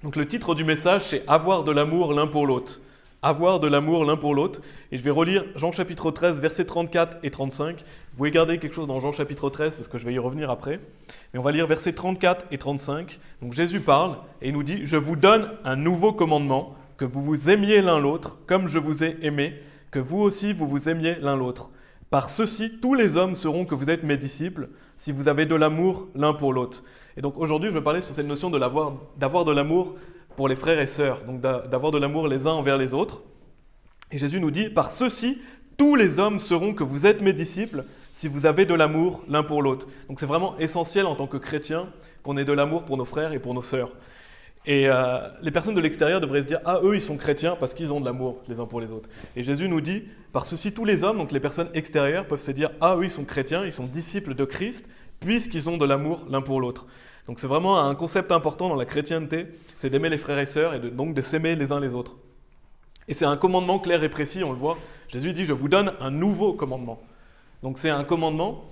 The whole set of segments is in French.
Donc le titre du message, c'est « Avoir de l'amour l'un pour l'autre ». Avoir de l'amour l'un pour l'autre. Et je vais relire Jean chapitre 13, versets 34 et 35. Vous pouvez garder quelque chose dans Jean chapitre 13 parce que je vais y revenir après. Mais on va lire versets 34 et 35. Donc Jésus parle et il nous dit « Je vous donne un nouveau commandement, que vous vous aimiez l'un l'autre, comme je vous ai aimé, que vous aussi vous vous aimiez l'un l'autre. Par ceci, tous les hommes sauront que vous êtes mes disciples, si vous avez de l'amour l'un pour l'autre. » Et donc aujourd'hui, je vais parler sur cette notion d'avoir de l'amour pour les frères et sœurs, donc d'avoir de l'amour les uns envers les autres. Et Jésus nous dit, par ceci, tous les hommes sauront que vous êtes mes disciples si vous avez de l'amour l'un pour l'autre. Donc c'est vraiment essentiel en tant que chrétien qu'on ait de l'amour pour nos frères et pour nos sœurs. Et les personnes de l'extérieur devraient se dire, ah eux ils sont chrétiens parce qu'ils ont de l'amour les uns pour les autres. Et Jésus nous dit, par ceci tous les hommes, donc les personnes extérieures peuvent se dire, ah eux ils sont chrétiens, ils sont disciples de Christ, puisqu'ils ont de l'amour l'un pour l'autre. Donc c'est vraiment un concept important dans la chrétienté, c'est d'aimer les frères et sœurs et donc de s'aimer les uns les autres. Et c'est un commandement clair et précis, on le voit. Jésus dit, je vous donne un nouveau commandement. Donc c'est un commandement,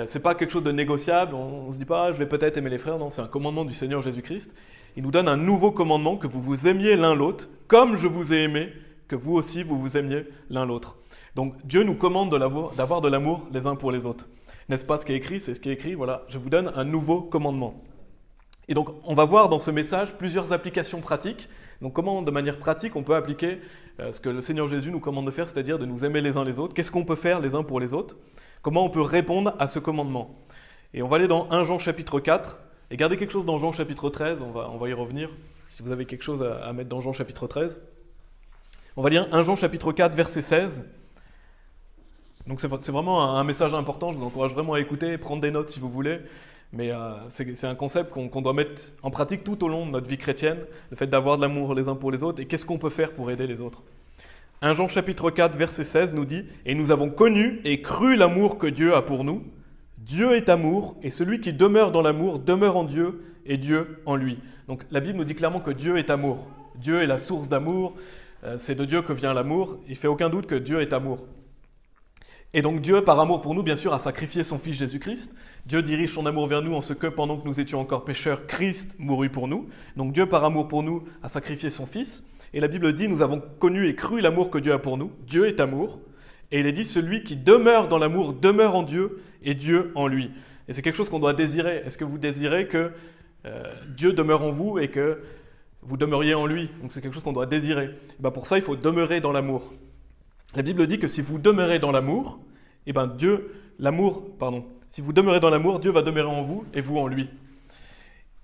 c'est pas quelque chose de négociable, on se dit pas, je vais peut-être aimer les frères, non, c'est un commandement du Seigneur Jésus-Christ. Il nous donne un nouveau commandement, que vous vous aimiez l'un l'autre, comme je vous ai aimé, que vous aussi vous vous aimiez l'un l'autre. Donc Dieu nous commande d'avoir de l'amour les uns pour les autres. N'est-ce pas ce qui est écrit? C'est ce qui est écrit, voilà, je vous donne un nouveau commandement. Et donc, on va voir dans ce message plusieurs applications pratiques. Donc, comment, de manière pratique, on peut appliquer ce que le Seigneur Jésus nous commande de faire, c'est-à-dire de nous aimer les uns les autres. Qu'est-ce qu'on peut faire les uns pour les autres? Comment on peut répondre à ce commandement? Et on va aller dans 1 Jean chapitre 4. Et gardez quelque chose dans Jean chapitre 13, on va y revenir, si vous avez quelque chose à mettre dans Jean chapitre 13. On va lire 1 Jean chapitre 4, verset 16. Donc, c'est vraiment un message important. Je vous encourage vraiment à écouter, prendre des notes si vous voulez. Mais c'est un concept qu'on doit mettre en pratique tout au long de notre vie chrétienne, le fait d'avoir de l'amour les uns pour les autres, et qu'est-ce qu'on peut faire pour aider les autres. 1 Jean chapitre 4, verset 16 nous dit « Et nous avons connu et cru l'amour que Dieu a pour nous. Dieu est amour, et celui qui demeure dans l'amour demeure en Dieu, et Dieu en lui. » Donc la Bible nous dit clairement que Dieu est amour. Dieu est la source d'amour, c'est de Dieu que vient l'amour. Il ne fait aucun doute que Dieu est amour. Et donc Dieu, par amour pour nous, bien sûr, a sacrifié son Fils Jésus-Christ. Dieu dirige son amour vers nous en ce que, pendant que nous étions encore pécheurs, Christ mourut pour nous. Donc Dieu, par amour pour nous, a sacrifié son Fils. Et la Bible dit, nous avons connu et cru l'amour que Dieu a pour nous. Dieu est amour. Et il est dit, celui qui demeure dans l'amour demeure en Dieu et Dieu en lui. Et c'est quelque chose qu'on doit désirer. Est-ce que vous désirez que Dieu demeure en vous et que vous demeuriez en lui? Donc c'est quelque chose qu'on doit désirer. Et bien pour ça, il faut demeurer dans l'amour. La Bible dit que si vous demeurez dans l'amour, eh ben si vous demeurez dans l'amour, Dieu va demeurer en vous et vous en lui.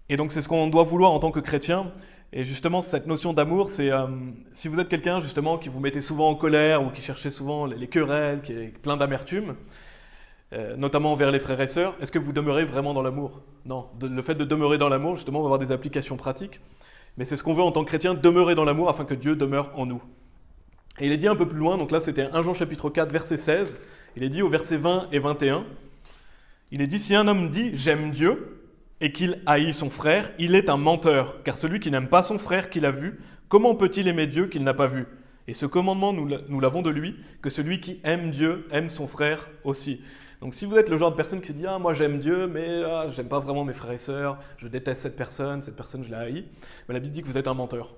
Et donc c'est ce qu'on doit vouloir en tant que chrétien. Et justement, cette notion d'amour, c'est si vous êtes quelqu'un justement qui vous mettez souvent en colère ou qui cherchez souvent les querelles, qui est plein d'amertume, notamment envers les frères et sœurs, est-ce que vous demeurez vraiment dans l'amour? Non. Le fait de demeurer dans l'amour, justement, on va avoir des applications pratiques. Mais c'est ce qu'on veut en tant que chrétien, demeurer dans l'amour afin que Dieu demeure en nous. Et il est dit un peu plus loin, donc là c'était 1 Jean chapitre 4, verset 16, il est dit au verset 20 et 21, il est dit « Si un homme dit « j'aime Dieu » et qu'il haït son frère, il est un menteur, car celui qui n'aime pas son frère qu'il a vu, comment peut-il aimer Dieu qu'il n'a pas vu? Et ce commandement, nous l'avons de lui, que celui qui aime Dieu aime son frère aussi. » Donc si vous êtes le genre de personne qui dit « Ah, moi j'aime Dieu, mais j'aime pas vraiment mes frères et sœurs, je déteste cette personne je la haïs », mais la Bible dit que vous êtes un menteur.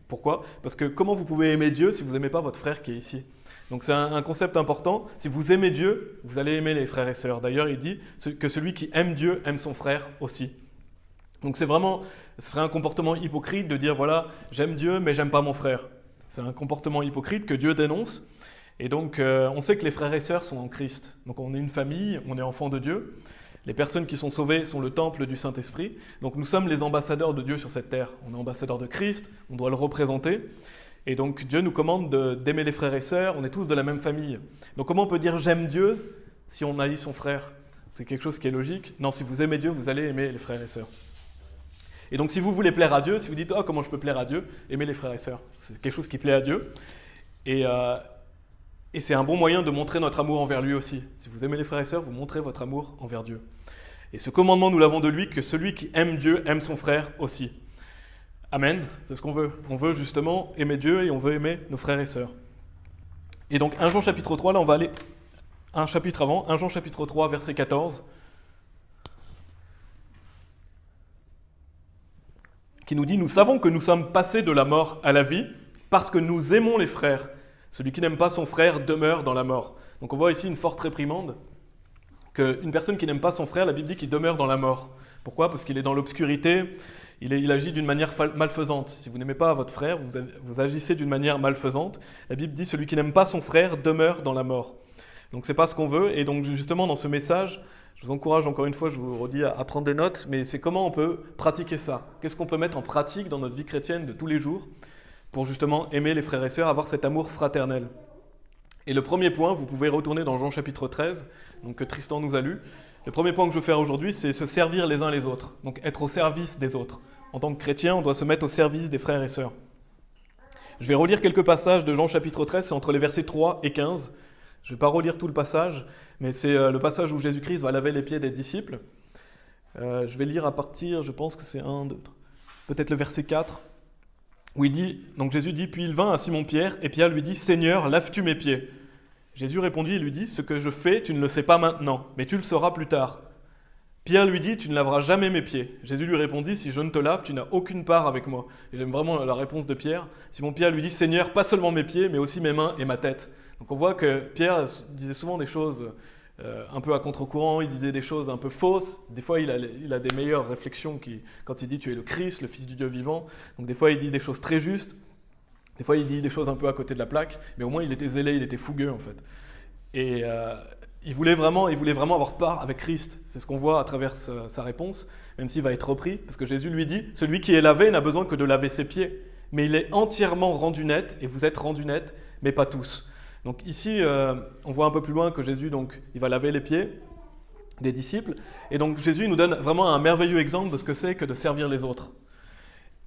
Pourquoi? Parce que comment vous pouvez aimer Dieu si vous n'aimez pas votre frère qui est ici? Donc c'est un concept important. Si vous aimez Dieu, vous allez aimer les frères et sœurs. D'ailleurs, il dit que celui qui aime Dieu aime son frère aussi. Donc ce serait un comportement hypocrite de dire voilà, j'aime Dieu mais j'aime pas mon frère. C'est un comportement hypocrite que Dieu dénonce. Et donc on sait que les frères et sœurs sont en Christ. Donc on est une famille, on est enfants de Dieu. Les personnes qui sont sauvées sont le temple du Saint-Esprit. Donc nous sommes les ambassadeurs de Dieu sur cette terre. On est ambassadeurs de Christ, on doit le représenter. Et donc Dieu nous commande d'aimer les frères et sœurs, on est tous de la même famille. Donc comment on peut dire « j'aime Dieu » si on haït son frère? C'est quelque chose qui est logique. Non, si vous aimez Dieu, vous allez aimer les frères et sœurs. Et donc si vous voulez plaire à Dieu, si vous dites « oh, comment je peux plaire à Dieu ?» aimez les frères et sœurs. C'est quelque chose qui plaît à Dieu. Et c'est un bon moyen de montrer notre amour envers lui aussi. Si vous aimez les frères et sœurs, vous montrez votre amour envers Dieu. Et ce commandement, nous l'avons de lui, que celui qui aime Dieu aime son frère aussi. Amen, c'est ce qu'on veut. On veut justement aimer Dieu et on veut aimer nos frères et sœurs. Et donc 1 Jean chapitre 3, là on va aller un chapitre avant, 1 Jean chapitre 3, verset 14. qui nous dit « Nous savons que nous sommes passés de la mort à la vie parce que nous aimons les frères. Celui qui n'aime pas son frère demeure dans la mort. » Donc on voit ici une forte réprimande, qu'une personne qui n'aime pas son frère, la Bible dit qu'il demeure dans la mort. Pourquoi ? Parce qu'il est dans l'obscurité, il agit d'une manière malfaisante. Si vous n'aimez pas votre frère, vous agissez d'une manière malfaisante. La Bible dit « Celui qui n'aime pas son frère demeure dans la mort ». Donc c'est pas ce qu'on veut, et donc justement dans ce message, je vous encourage encore une fois, je vous redis à prendre des notes, mais c'est comment on peut pratiquer ça. Qu'est-ce qu'on peut mettre en pratique dans notre vie chrétienne de tous les jours pour justement aimer les frères et sœurs, avoir cet amour fraternel. Et le premier point, vous pouvez retourner dans Jean chapitre 13, donc que Tristan nous a lu. Le premier point que je veux faire aujourd'hui, c'est se servir les uns les autres, donc être au service des autres. En tant que chrétien, on doit se mettre au service des frères et sœurs. Je vais relire quelques passages de Jean chapitre 13, c'est entre les versets 3 et 15. Je ne vais pas relire tout le passage, mais c'est le passage où Jésus-Christ va laver les pieds des disciples. Je vais lire à partir, je pense que c'est 1, 2, 3, peut-être le verset 4, où il dit, donc Jésus dit, « Puis il vint à Simon-Pierre, et Pierre lui dit, « Seigneur, laves-tu mes pieds ?» Jésus répondit et lui dit, « Ce que je fais, tu ne le sais pas maintenant, mais tu le sauras plus tard. » Pierre lui dit, « Tu ne laveras jamais mes pieds. » Jésus lui répondit, « Si je ne te lave, tu n'as aucune part avec moi. » Et j'aime vraiment la réponse de Pierre. Simon-Pierre lui dit, « Seigneur, pas seulement mes pieds, mais aussi mes mains et ma tête. » Donc on voit que Pierre disait souvent des choses un peu à contre-courant, il disait des choses un peu fausses. Des fois, il a des meilleures réflexions quand il dit « Tu es le Christ, le Fils du Dieu vivant ». Donc des fois, il dit des choses très justes. Des fois, il dit des choses un peu à côté de la plaque. Mais au moins, il était zélé, il était fougueux en fait. Et il voulait vraiment avoir part avec Christ. C'est ce qu'on voit à travers sa réponse, même s'il va être repris. Parce que Jésus lui dit « Celui qui est lavé n'a besoin que de laver ses pieds. Mais il est entièrement rendu net, et vous êtes rendu net, mais pas tous. » Donc ici, on voit un peu plus loin que Jésus, donc, il va laver les pieds des disciples. Et donc Jésus nous donne vraiment un merveilleux exemple de ce que c'est que de servir les autres.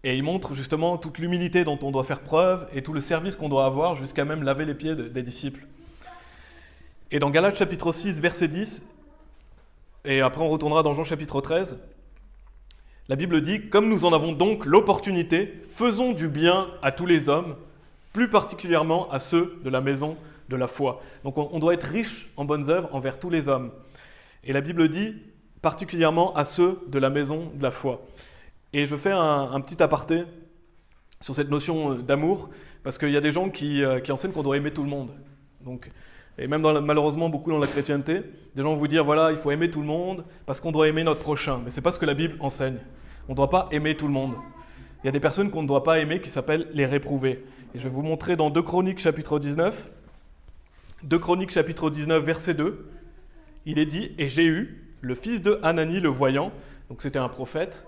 Et il montre justement toute l'humilité dont on doit faire preuve et tout le service qu'on doit avoir jusqu'à même laver les pieds des disciples. Et dans Galates chapitre 6, verset 10, et après on retournera dans Jean chapitre 13, la Bible dit « Comme nous en avons donc l'opportunité, faisons du bien à tous les hommes, plus particulièrement à ceux de la maison de la foi. » Donc on doit être riche en bonnes œuvres envers tous les hommes. Et la Bible dit particulièrement à ceux de la maison de la foi. Et je fais un petit aparté sur cette notion d'amour, parce qu'il y a des gens qui enseignent qu'on doit aimer tout le monde. Donc, et même malheureusement beaucoup dans la chrétienté, des gens vont vous dire voilà, il faut aimer tout le monde parce qu'on doit aimer notre prochain. Mais ce n'est pas ce que la Bible enseigne. On ne doit pas aimer tout le monde. Il y a des personnes qu'on ne doit pas aimer qui s'appellent les réprouvés. Et je vais vous montrer dans 2 Chroniques chapitre 19. 2 Chroniques chapitre 19 verset 2. Il est dit « Et Jéhu, le fils de Hanani le voyant », donc c'était un prophète,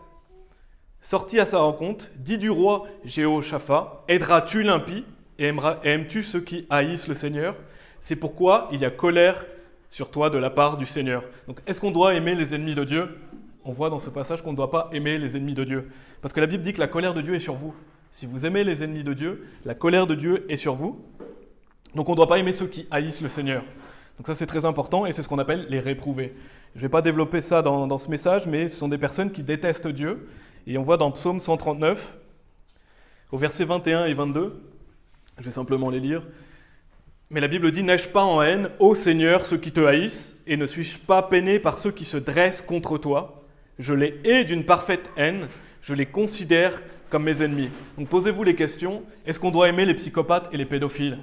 sorti à sa rencontre, dit du roi Jéhoshaphat, « Aideras-tu l'impie et aimes-tu ceux qui haïssent le Seigneur ? C'est pourquoi il y a colère sur toi de la part du Seigneur. » Donc est-ce qu'on doit aimer les ennemis de Dieu ? On voit dans ce passage qu'on ne doit pas aimer les ennemis de Dieu. Parce que la Bible dit que la colère de Dieu est sur vous. Si vous aimez les ennemis de Dieu, la colère de Dieu est sur vous. Donc on ne doit pas aimer ceux qui haïssent le Seigneur. Donc ça c'est très important et c'est ce qu'on appelle les réprouvés. Je ne vais pas développer ça dans ce message, mais ce sont des personnes qui détestent Dieu. Et on voit dans Psaume 139, au verset 21 et 22, je vais simplement les lire. Mais la Bible dit « N'ai-je pas en haine, ô Seigneur, ceux qui te haïssent, et ne suis-je pas peiné par ceux qui se dressent contre toi ? Je les hais d'une parfaite haine, je les considère comme mes ennemis. » Donc posez-vous les questions, est-ce qu'on doit aimer les psychopathes et les pédophiles ?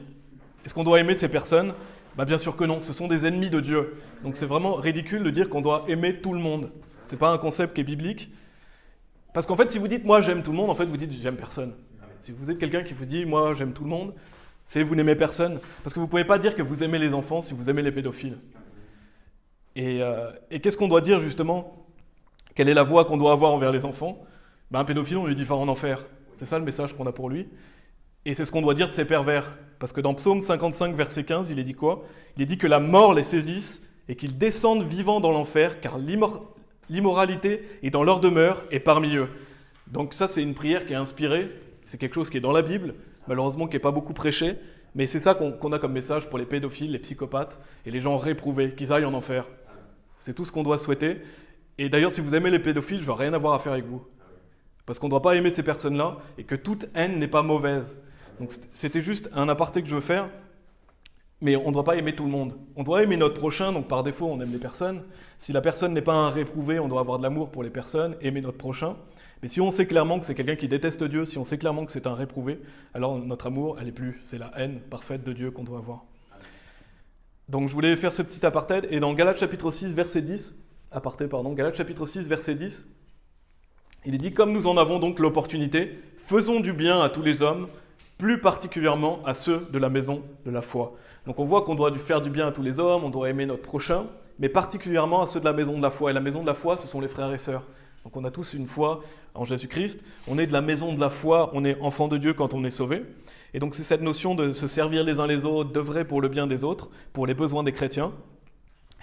Est-ce qu'on doit aimer ces personnes ? Bien sûr que non, ce sont des ennemis de Dieu. Donc c'est vraiment ridicule de dire qu'on doit aimer tout le monde. Ce n'est pas un concept qui est biblique. Parce qu'en fait, si vous dites « moi j'aime tout le monde », en fait vous dites « j'aime personne ». Si vous êtes quelqu'un qui vous dit « moi j'aime tout le monde », c'est vous n'aimez personne. Parce que vous ne pouvez pas dire que vous aimez les enfants si vous aimez les pédophiles. Et qu'est-ce qu'on doit dire justement ? Quelle est la voie qu'on doit avoir envers les enfants ? Un pédophile, on lui dit « va en enfer ». C'est ça le message qu'on a pour lui. Et c'est ce qu'on doit dire de ces pervers. Parce que dans Psaume 55, verset 15, il est dit quoi ? Il est dit que la mort les saisisse et qu'ils descendent vivants dans l'enfer, car l'immoralité est dans leur demeure et parmi eux. Donc ça, c'est une prière qui est inspirée. C'est quelque chose qui est dans la Bible, malheureusement qui n'est pas beaucoup prêché. Mais c'est ça qu'on a comme message pour les pédophiles, les psychopathes et les gens réprouvés, qu'ils aillent en enfer. C'est tout ce qu'on doit souhaiter. Et d'ailleurs, si vous aimez les pédophiles, je ne veux rien avoir à faire avec vous. Parce qu'on ne doit pas aimer ces personnes-là et que toute haine n'est pas mauvaise. Donc c'était juste un aparté que je veux faire, mais on ne doit pas aimer tout le monde. On doit aimer notre prochain, donc par défaut on aime les personnes. Si la personne n'est pas un réprouvé, on doit avoir de l'amour pour les personnes, aimer notre prochain. Mais si on sait clairement que c'est quelqu'un qui déteste Dieu, si on sait clairement que c'est un réprouvé, alors notre amour, elle est plus. C'est la haine parfaite de Dieu qu'on doit avoir. Donc je voulais faire ce petit aparté. Et dans Galates chapitre 6, verset 10, Galates chapitre 6, verset 10, il est dit « Comme nous en avons donc l'opportunité, faisons du bien à tous les hommes, plus particulièrement à ceux de la maison de la foi. » Donc on voit qu'on doit faire du bien à tous les hommes, on doit aimer notre prochain, mais particulièrement à ceux de la maison de la foi. Et la maison de la foi, ce sont les frères et sœurs. Donc on a tous une foi en Jésus-Christ, on est de la maison de la foi, on est enfant de Dieu quand on est sauvé. Et donc c'est cette notion de se servir les uns les autres, d'œuvrer pour le bien des autres, pour les besoins des chrétiens.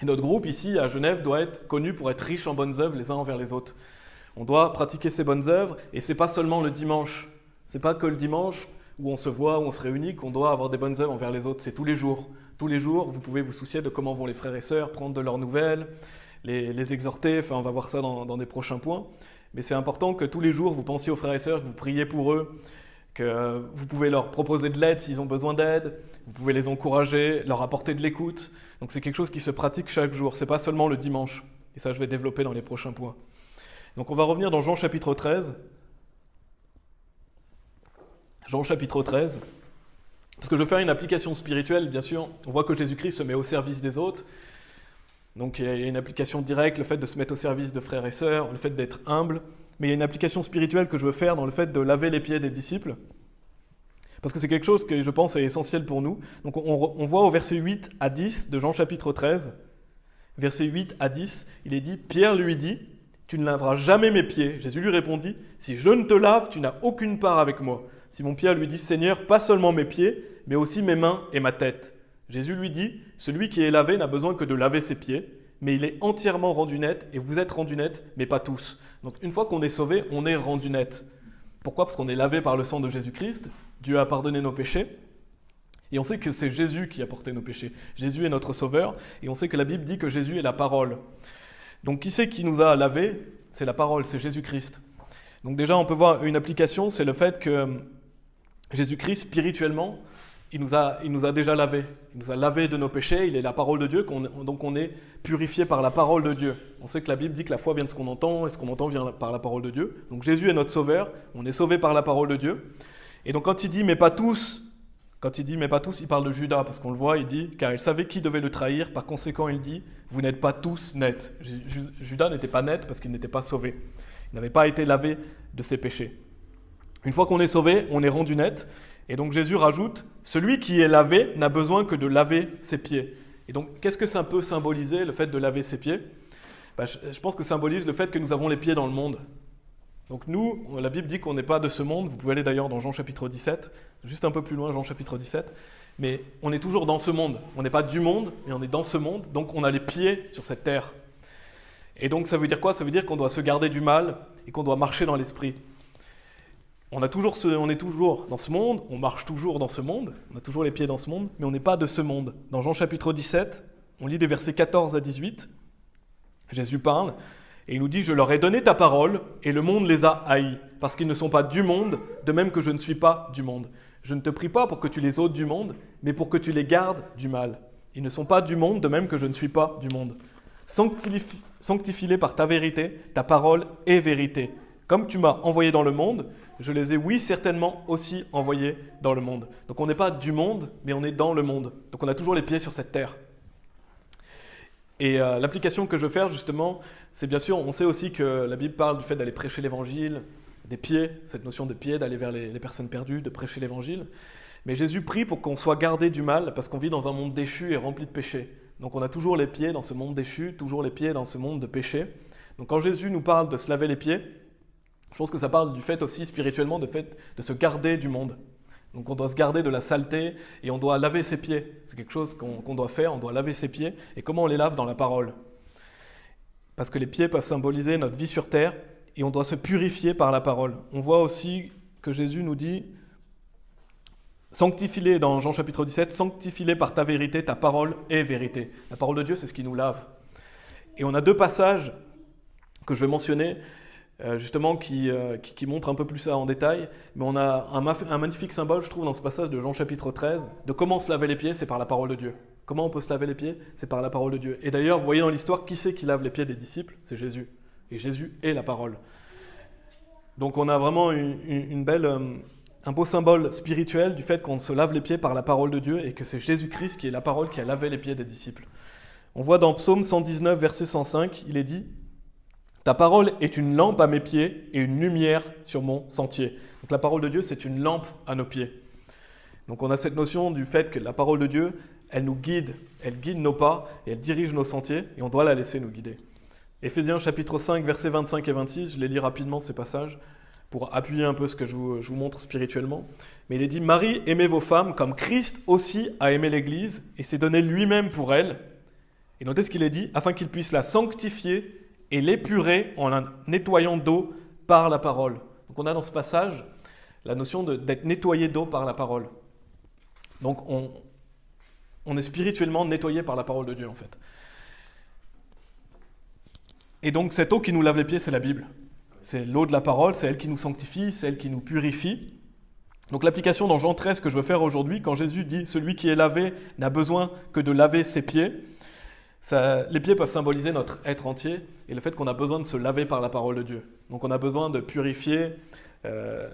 Et notre groupe ici à Genève doit être connu pour être riche en bonnes œuvres les uns envers les autres. On doit pratiquer ces bonnes œuvres, et ce n'est pas seulement le dimanche. Ce n'est pas que le dimanche où on se voit, où on se réunit, qu'on doit avoir des bonnes œuvres envers les autres. C'est tous les jours. Tous les jours, vous pouvez vous soucier de comment vont les frères et sœurs, prendre de leurs nouvelles, les exhorter. Enfin, on va voir ça dans des prochains points. Mais c'est important que tous les jours, vous pensiez aux frères et sœurs, que vous priez pour eux, que vous pouvez leur proposer de l'aide s'ils ont besoin d'aide, vous pouvez les encourager, leur apporter de l'écoute. Donc c'est quelque chose qui se pratique chaque jour. Ce n'est pas seulement le dimanche. Et ça, je vais développer dans les prochains points. Donc on va revenir dans Jean chapitre 13. Jean chapitre 13. Parce que je veux faire une application spirituelle, bien sûr. On voit que Jésus-Christ se met au service des autres. Donc il y a une application directe, le fait de se mettre au service de frères et sœurs, le fait d'être humble. Mais il y a une application spirituelle que je veux faire dans le fait de laver les pieds des disciples. Parce que c'est quelque chose que je pense est essentiel pour nous. Donc on voit au verset 8 à 10 de Jean chapitre 13, verset 8 à 10, il est dit, Pierre lui dit, tu ne laveras jamais mes pieds. Jésus lui répondit, si je ne te lave, tu n'as aucune part avec moi. Simon-Pierre lui dit, Seigneur, pas seulement mes pieds, mais aussi mes mains et ma tête. Jésus lui dit, celui qui est lavé n'a besoin que de laver ses pieds, mais il est entièrement rendu net, et vous êtes rendu net, mais pas tous. Donc une fois qu'on est sauvé, on est rendu net. Pourquoi ? Parce qu'on est lavé par le sang de Jésus-Christ, Dieu a pardonné nos péchés, et on sait que c'est Jésus qui a porté nos péchés. Jésus est notre sauveur, et on sait que la Bible dit que Jésus est la parole. Donc qui c'est qui nous a lavés ? C'est la parole, c'est Jésus-Christ. Donc déjà, on peut voir une application, c'est le fait que Jésus-Christ, spirituellement, il nous a déjà lavés. Il nous a lavés de nos péchés, il est la parole de Dieu, donc on est purifié par la parole de Dieu. On sait que la Bible dit que la foi vient de ce qu'on entend, et ce qu'on entend vient par la parole de Dieu. Donc Jésus est notre sauveur, on est sauvé par la parole de Dieu. Et donc quand il dit « mais pas tous », il parle de Judas, parce qu'on le voit, il dit « car il savait qui devait le trahir, par conséquent il dit « vous n'êtes pas tous nets ». Judas n'était pas net parce qu'il n'était pas sauvé. Il n'avait pas été lavé de ses péchés. Une fois qu'on est sauvé, on est rendu net. Et donc Jésus rajoute, celui qui est lavé n'a besoin que de laver ses pieds. Et donc qu'est-ce que ça peut symboliser, le fait de laver ses pieds ? Je pense que ça symbolise le fait que nous avons les pieds dans le monde. Donc nous, la Bible dit qu'on n'est pas de ce monde, vous pouvez aller d'ailleurs dans Jean chapitre 17, juste un peu plus loin, Jean chapitre 17, mais on est toujours dans ce monde. On n'est pas du monde, mais on est dans ce monde, donc on a les pieds sur cette terre. Et donc ça veut dire quoi ? Ça veut dire qu'on doit se garder du mal et qu'on doit marcher dans l'esprit. On est toujours dans ce monde, on marche toujours dans ce monde, on a toujours les pieds dans ce monde, mais on n'est pas de ce monde. Dans Jean chapitre 17, on lit des versets 14 à 18, Jésus parle, et il nous dit « Je leur ai donné ta parole, et le monde les a haïs, parce qu'ils ne sont pas du monde, de même que je ne suis pas du monde. Je ne te prie pas pour que tu les ôtes du monde, mais pour que tu les gardes du mal. Ils ne sont pas du monde, de même que je ne suis pas du monde. Sanctifie-les par ta vérité, ta parole est vérité. Comme tu m'as envoyé dans le monde, je les ai, oui, certainement aussi envoyés dans le monde. » Donc on n'est pas du monde, mais on est dans le monde. Donc on a toujours les pieds sur cette terre. Et l'application que je veux faire, justement, c'est bien sûr, on sait aussi que la Bible parle du fait d'aller prêcher l'évangile, des pieds, cette notion de pied, d'aller vers les personnes perdues, de prêcher l'évangile. Mais Jésus prie pour qu'on soit gardé du mal, parce qu'on vit dans un monde déchu et rempli de péché. Donc on a toujours les pieds dans ce monde déchu, toujours les pieds dans ce monde de péché. Donc quand Jésus nous parle de se laver les pieds, je pense que ça parle du fait aussi spirituellement de se garder du monde. Donc on doit se garder de la saleté et on doit laver ses pieds. C'est quelque chose qu'on doit faire, on doit laver ses pieds. Et comment on les lave ? Dans la parole. Parce que les pieds peuvent symboliser notre vie sur terre et on doit se purifier par la parole. On voit aussi que Jésus nous dit « Sanctifie-les » dans Jean chapitre 17, « Sanctifie-les par ta vérité, ta parole est vérité ». La parole de Dieu, c'est ce qui nous lave. Et on a deux passages que je vais mentionner justement qui montre un peu plus ça en détail, mais on a un magnifique symbole, je trouve, dans ce passage de Jean chapitre 13, de comment se laver les pieds, c'est par la parole de Dieu. Comment on peut se laver les pieds ? C'est par la parole de Dieu. Et d'ailleurs, vous voyez dans l'histoire, qui c'est qui lave les pieds des disciples ? C'est Jésus. Et Jésus est la parole. Donc on a vraiment une belle, un beau symbole spirituel du fait qu'on se lave les pieds par la parole de Dieu et que c'est Jésus-Christ qui est la parole qui a lavé les pieds des disciples. On voit dans Psaume 119, verset 105, il est dit « Ta parole est une lampe à mes pieds et une lumière sur mon sentier. » Donc la parole de Dieu, c'est une lampe à nos pieds. Donc on a cette notion du fait que la parole de Dieu, elle nous guide, elle guide nos pas et elle dirige nos sentiers et on doit la laisser nous guider. Éphésiens chapitre 5, versets 25 et 26, je les lis rapidement ces passages pour appuyer un peu ce que je vous montre spirituellement. Mais il est dit « Marie, aimez vos femmes comme Christ aussi a aimé l'Église et s'est donné lui-même pour elle. » Et notez ce qu'il est dit, afin qu'il puisse la sanctifier et l'épurer en la nettoyant d'eau par la parole. Donc on a dans ce passage la notion d'être nettoyé d'eau par la parole. Donc on est spirituellement nettoyé par la parole de Dieu en fait. Et donc cette eau qui nous lave les pieds, c'est la Bible. C'est l'eau de la parole, c'est elle qui nous sanctifie, c'est elle qui nous purifie. Donc l'application dans Jean 13 que je veux faire aujourd'hui, quand Jésus dit « Celui qui est lavé n'a besoin que de laver ses pieds », les pieds peuvent symboliser notre être entier et le fait qu'on a besoin de se laver par la parole de Dieu. Donc on a besoin de purifier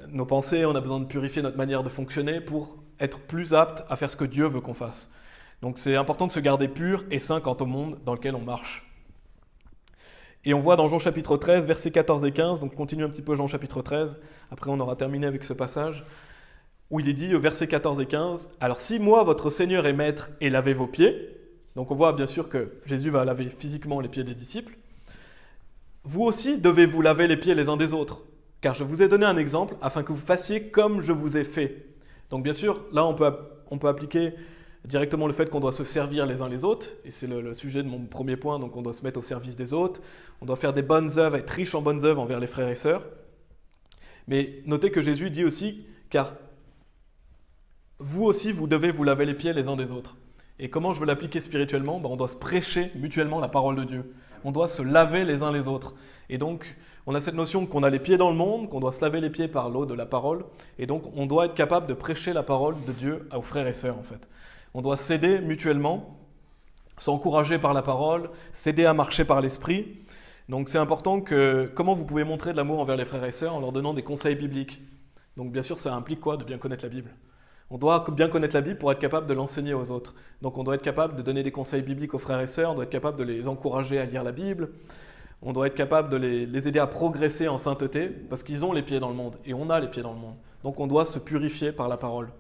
nos pensées, on a besoin de purifier notre manière de fonctionner pour être plus apte à faire ce que Dieu veut qu'on fasse. Donc c'est important de se garder pur et saint quant au monde dans lequel on marche. Et on voit dans Jean chapitre 13, versets 14 et 15, donc continue un petit peu Jean chapitre 13, après on aura terminé avec ce passage, où il est dit au verset 14 et 15, « Alors si moi, votre Seigneur et Maître, ai lavé vos pieds », donc on voit bien sûr que Jésus va laver physiquement les pieds des disciples, « Vous aussi devez vous laver les pieds les uns des autres, car je vous ai donné un exemple afin que vous fassiez comme je vous ai fait. » Donc bien sûr, là on peut appliquer directement le fait qu'on doit se servir les uns les autres, et c'est le sujet de mon premier point, donc on doit se mettre au service des autres, on doit faire des bonnes œuvres, être riche en bonnes œuvres envers les frères et sœurs. Mais notez que Jésus dit aussi, car vous aussi vous devez vous laver les pieds les uns des autres. Et comment je veux l'appliquer spirituellement ? On doit se prêcher mutuellement la parole de Dieu. On doit se laver les uns les autres. Et donc, on a cette notion qu'on a les pieds dans le monde, qu'on doit se laver les pieds par l'eau de la parole. Et donc, on doit être capable de prêcher la parole de Dieu aux frères et sœurs, en fait. On doit s'aider mutuellement, s'encourager par la parole, s'aider à marcher par l'esprit. Donc, c'est important que... Comment vous pouvez montrer de l'amour envers les frères et sœurs en leur donnant des conseils bibliques ? Donc, bien sûr, ça implique quoi ? De bien connaître la Bible. On doit bien connaître la Bible pour être capable de l'enseigner aux autres. Donc on doit être capable de donner des conseils bibliques aux frères et sœurs, on doit être capable de les encourager à lire la Bible, on doit être capable de les aider à progresser en sainteté, parce qu'ils ont les pieds dans le monde, et on a les pieds dans le monde. Donc on doit se purifier par la parole.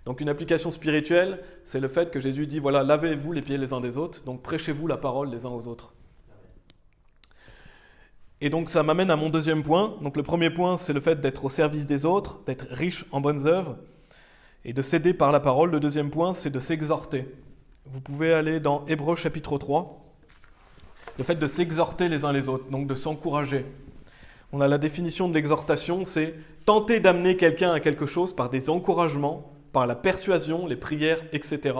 Donc une application spirituelle, c'est le fait que Jésus dit, voilà, lavez-vous les pieds les uns des autres, donc prêchez-vous la parole les uns aux autres. Et donc ça m'amène à mon deuxième point. Donc le premier point, c'est le fait d'être au service des autres, d'être riche en bonnes œuvres, et de s'aider par la parole. Le deuxième point, c'est de s'exhorter. Vous pouvez aller dans Hébreux chapitre 3. Le fait de s'exhorter les uns les autres, donc de s'encourager. On a la définition de l'exhortation, c'est tenter d'amener quelqu'un à quelque chose par des encouragements, par la persuasion, les prières, etc.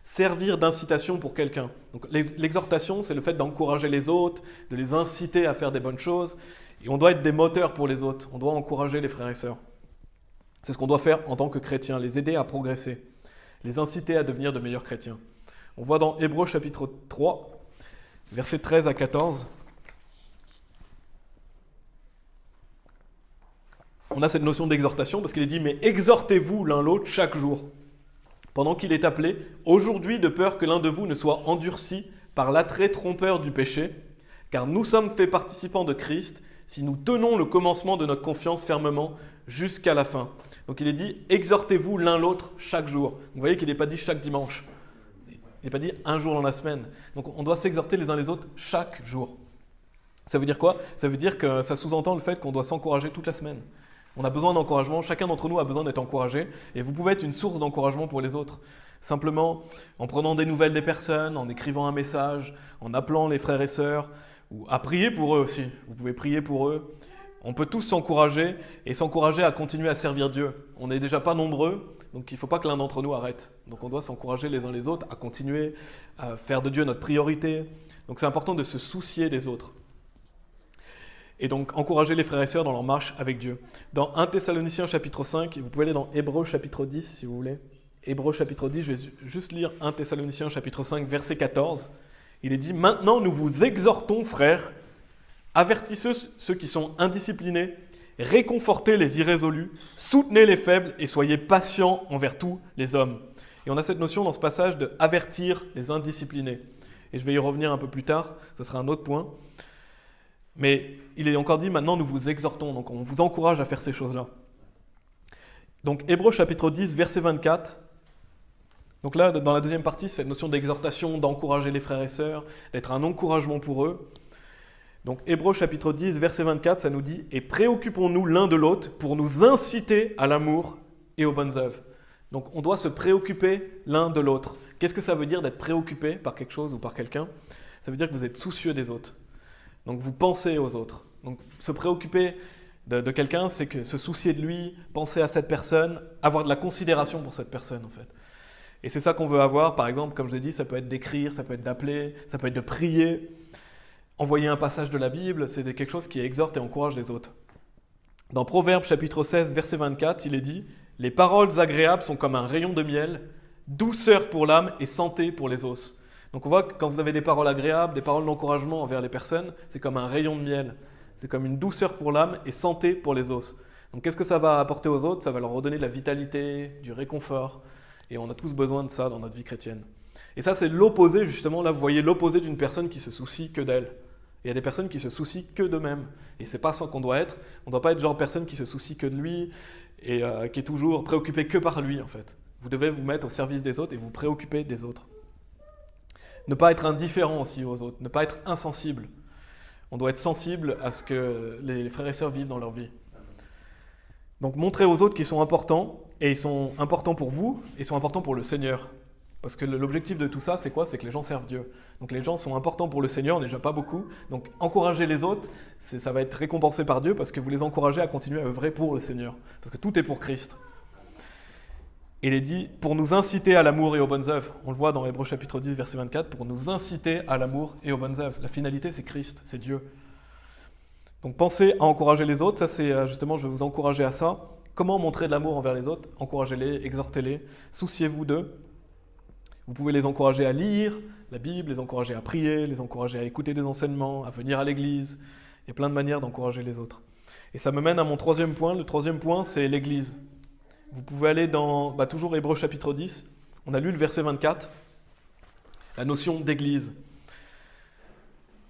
Servir d'incitation pour quelqu'un. Donc l'exhortation, c'est le fait d'encourager les autres, de les inciter à faire des bonnes choses. Et on doit être des moteurs pour les autres. On doit encourager les frères et sœurs. C'est ce qu'on doit faire en tant que chrétien, les aider à progresser, les inciter à devenir de meilleurs chrétiens. On voit dans Hébreux chapitre 3, versets 13 à 14. On a cette notion d'exhortation parce qu'il est dit « Mais exhortez-vous l'un l'autre chaque jour, pendant qu'il est appelé, aujourd'hui de peur que l'un de vous ne soit endurci par l'attrait trompeur du péché, car nous sommes faits participants de Christ, si nous tenons le commencement de notre confiance fermement jusqu'à la fin. » Donc il est dit « Exhortez-vous l'un l'autre chaque jour ». Vous voyez qu'il n'est pas dit chaque dimanche. Il n'est pas dit un jour dans la semaine. Donc on doit s'exhorter les uns les autres chaque jour. Ça veut dire quoi ? Ça veut dire que ça sous-entend le fait qu'on doit s'encourager toute la semaine. On a besoin d'encouragement, chacun d'entre nous a besoin d'être encouragé et vous pouvez être une source d'encouragement pour les autres. Simplement en prenant des nouvelles des personnes, en écrivant un message, en appelant les frères et sœurs ou à prier pour eux aussi. Vous pouvez prier pour eux. On peut tous s'encourager et s'encourager à continuer à servir Dieu. On n'est déjà pas nombreux, donc il ne faut pas que l'un d'entre nous arrête. Donc on doit s'encourager les uns les autres à continuer à faire de Dieu notre priorité. Donc c'est important de se soucier des autres. Et donc encourager les frères et sœurs dans leur marche avec Dieu. Dans 1 Thessaloniciens chapitre 5, vous pouvez aller dans Hébreux chapitre 10 si vous voulez. Hébreux chapitre 10, je vais juste lire 1 Thessaloniciens chapitre 5 verset 14. Il est dit « Maintenant nous vous exhortons frères, avertissez ceux qui sont indisciplinés Réconfortez les irrésolus, soutenez les faibles et soyez patients envers tous les hommes. Et on a cette notion dans ce passage de avertir les indisciplinés. Et je vais y revenir un peu plus tard, ce sera un autre point. Mais il est encore dit, maintenant nous vous exhortons, donc on vous encourage à faire ces choses-là. Donc Hébreux chapitre 10, verset 24. Donc là, dans la deuxième partie, c'est cette notion d'exhortation, d'encourager les frères et sœurs, d'être un encouragement pour eux. Donc Hébreux chapitre 10, verset 24, ça nous dit « Et préoccupons-nous l'un de l'autre pour nous inciter à l'amour et aux bonnes œuvres. » Donc on doit se préoccuper l'un de l'autre. Qu'est-ce que ça veut dire d'être préoccupé par quelque chose ou par quelqu'un? Ça veut dire que vous êtes soucieux des autres. Donc vous pensez aux autres. Donc se préoccuper de quelqu'un, c'est que se soucier de lui, penser à cette personne, avoir de la considération pour cette personne en fait. Et c'est ça qu'on veut avoir, par exemple, comme je l'ai dit, ça peut être d'écrire, ça peut être d'appeler, ça peut être de prier. Envoyer un passage de la Bible, c'est quelque chose qui exhorte et encourage les autres. Dans Proverbes chapitre 16, verset 24, il est dit « Les paroles agréables sont comme un rayon de miel, douceur pour l'âme et santé pour les os. » Donc on voit que quand vous avez des paroles agréables, des paroles d'encouragement envers les personnes, c'est comme un rayon de miel. C'est comme une douceur pour l'âme et santé pour les os. Donc qu'est-ce que ça va apporter aux autres? Ça va leur redonner de la vitalité, du réconfort. Et on a tous besoin de ça dans notre vie chrétienne. Et ça, c'est l'opposé, justement. Là, vous voyez l'opposé d'une personne qui se soucie que d'elle. Il y a des personnes qui se soucient que d'eux-mêmes. Et c'est pas ça qu'on doit être. On ne doit pas être le genre de personne qui se soucie que de lui et qui est toujours préoccupé que par lui, en fait. Vous devez vous mettre au service des autres et vous préoccuper des autres. Ne pas être indifférent aussi aux autres. Ne pas être insensible. On doit être sensible à ce que les frères et sœurs vivent dans leur vie. Donc, montrez aux autres qu'ils sont importants. Et ils sont importants pour vous et ils sont importants pour le Seigneur. Parce que l'objectif de tout ça, c'est quoi? C'est que les gens servent Dieu. Donc les gens sont importants pour le Seigneur, déjà pas beaucoup. Donc encourager les autres, ça va être récompensé par Dieu parce que vous les encouragez à continuer à œuvrer pour le Seigneur. Parce que tout est pour Christ. Il est dit, pour nous inciter à l'amour et aux bonnes œuvres. On le voit dans Hébreux chapitre 10, verset 24, pour nous inciter à l'amour et aux bonnes œuvres. La finalité, c'est Christ, c'est Dieu. Donc pensez à encourager les autres. Ça, c'est justement, je vais vous encourager à ça. Comment montrer de l'amour envers les autres? Encouragez-les, exhortez-les, souciez-vous d'eux. Vous pouvez les encourager à lire la Bible, les encourager à prier, les encourager à écouter des enseignements, à venir à l'église. Il y a plein de manières d'encourager les autres. Et ça me mène à mon troisième point. Le troisième point, c'est l'église. Vous pouvez aller dans, toujours Hébreux chapitre 10. On a lu le verset 24, la notion d'église.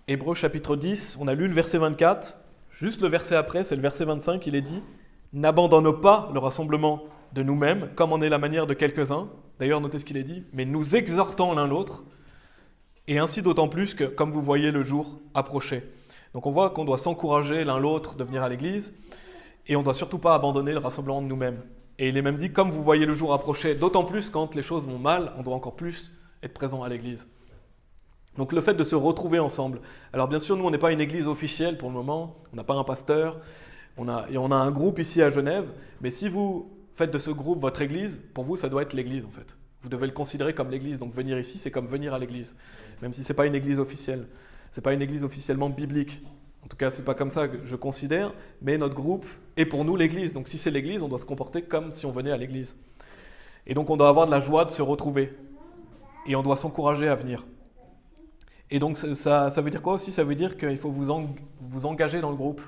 Hébreux chapitre 10, on a lu le verset 24. Juste le verset après, c'est le verset 25, il est dit « N'abandonnons pas le rassemblement de nous-mêmes, comme en est la manière de quelques-uns. » D'ailleurs, notez ce qu'il est dit. « Mais nous exhortons l'un l'autre, et ainsi d'autant plus que, comme vous voyez le jour approcher. » Donc on voit qu'on doit s'encourager l'un l'autre de venir à l'église, et on ne doit surtout pas abandonner le rassemblement de nous-mêmes. Et il est même dit, comme vous voyez le jour approcher, d'autant plus quand les choses vont mal, on doit encore plus être présent à l'église. Donc le fait de se retrouver ensemble. Alors bien sûr, nous, on n'est pas une église officielle pour le moment, on n'a pas un pasteur, on a un groupe ici à Genève, mais si vous faites de ce groupe votre église, pour vous, ça doit être l'église en fait. Vous devez le considérer comme l'église, donc venir ici, c'est comme venir à l'église, même si ce n'est pas une église officielle. Ce n'est pas une église officiellement biblique. En tout cas, ce n'est pas comme ça que je considère, mais notre groupe est pour nous l'église. Donc si c'est l'église, on doit se comporter comme si on venait à l'église. Et donc on doit avoir de la joie de se retrouver. Et on doit s'encourager à venir. Et donc ça veut dire quoi aussi? Ça veut dire qu'il faut vous engager dans le groupe.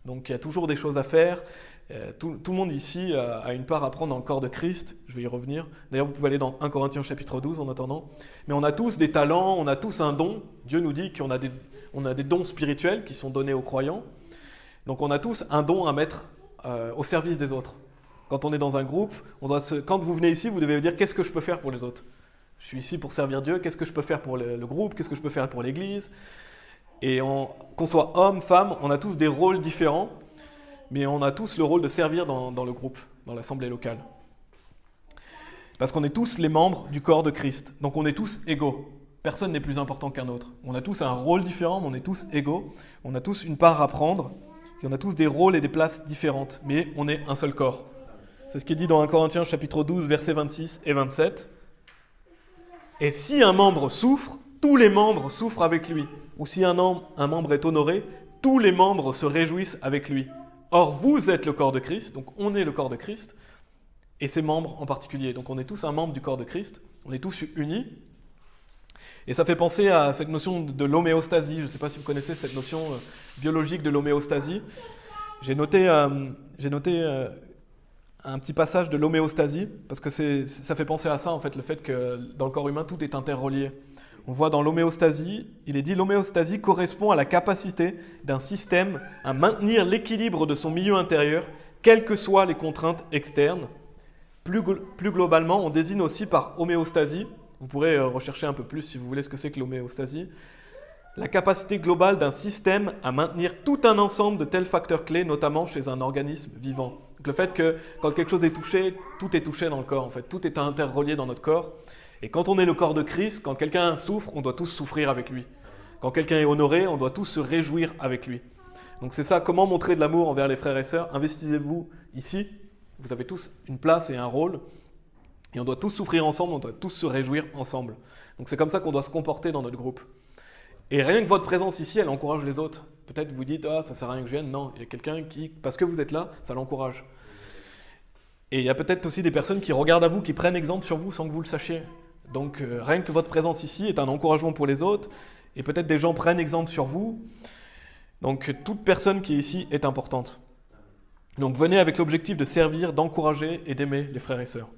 Donc il y a toujours des choses à faire. Tout le monde ici a une part à prendre dans le corps de Christ. Je vais y revenir. D'ailleurs, vous pouvez aller dans 1 Corinthiens chapitre 12 en attendant. Mais on a tous des talents, on a tous un don. Dieu nous dit qu'on a des dons spirituels qui sont donnés aux croyants. Donc on a tous un don à mettre au service des autres. Quand on est dans un groupe, quand vous venez ici, vous devez vous dire qu'est-ce que je peux faire pour les autres? Je suis ici pour servir Dieu, qu'est-ce que je peux faire pour le groupe? Qu'est-ce que je peux faire pour l'église? Et qu'on soit homme, femme, on a tous des rôles différents, mais on a tous le rôle de servir dans le groupe, dans l'assemblée locale. Parce qu'on est tous les membres du corps de Christ, donc on est tous égaux. Personne n'est plus important qu'un autre. On a tous un rôle différent, mais on est tous égaux. On a tous une part à prendre, et on a tous des rôles et des places différentes, mais on est un seul corps. C'est ce qui est dit dans 1 Corinthiens chapitre 12, versets 26 et 27. « Et si un membre souffre, tous les membres souffrent avec lui. Ou si un membre est honoré, tous les membres se réjouissent avec lui. Or, vous êtes le corps de Christ, donc on est le corps de Christ, et ses membres en particulier. Donc on est tous un membre du corps de Christ, on est tous unis. Et ça fait penser à cette notion de l'homéostasie. Je ne sais pas si vous connaissez cette notion biologique de l'homéostasie. J'ai noté un petit passage de l'homéostasie, parce que ça fait penser à ça, en fait, le fait que dans le corps humain, tout est interrelié. On voit dans l'homéostasie, il est dit l'homéostasie correspond à la capacité d'un système à maintenir l'équilibre de son milieu intérieur, quelles que soient les contraintes externes. Plus globalement, on désigne aussi par homéostasie, vous pourrez rechercher un peu plus si vous voulez ce que c'est que l'homéostasie, la capacité globale d'un système à maintenir tout un ensemble de tels facteurs clés, notamment chez un organisme vivant. Donc le fait que quand quelque chose est touché, tout est touché dans le corps, en fait, tout est interrelié dans notre corps. Et quand on est le corps de Christ, quand quelqu'un souffre, on doit tous souffrir avec lui. Quand quelqu'un est honoré, on doit tous se réjouir avec lui. Donc c'est ça, comment montrer de l'amour envers les frères et sœurs. Investissez-vous ici, vous avez tous une place et un rôle, et on doit tous souffrir ensemble, on doit tous se réjouir ensemble. Donc c'est comme ça qu'on doit se comporter dans notre groupe. Et rien que votre présence ici, elle encourage les autres. Peut-être vous dites, ah, ça sert à rien que je vienne. Non, il y a quelqu'un qui, parce que vous êtes là, ça l'encourage. Et il y a peut-être aussi des personnes qui regardent à vous, qui prennent exemple sur vous sans que vous le sachiez. Donc rien que votre présence ici est un encouragement pour les autres, et peut-être des gens prennent exemple sur vous. Donc toute personne qui est ici est importante. Donc venez avec l'objectif de servir, d'encourager et d'aimer les frères et sœurs.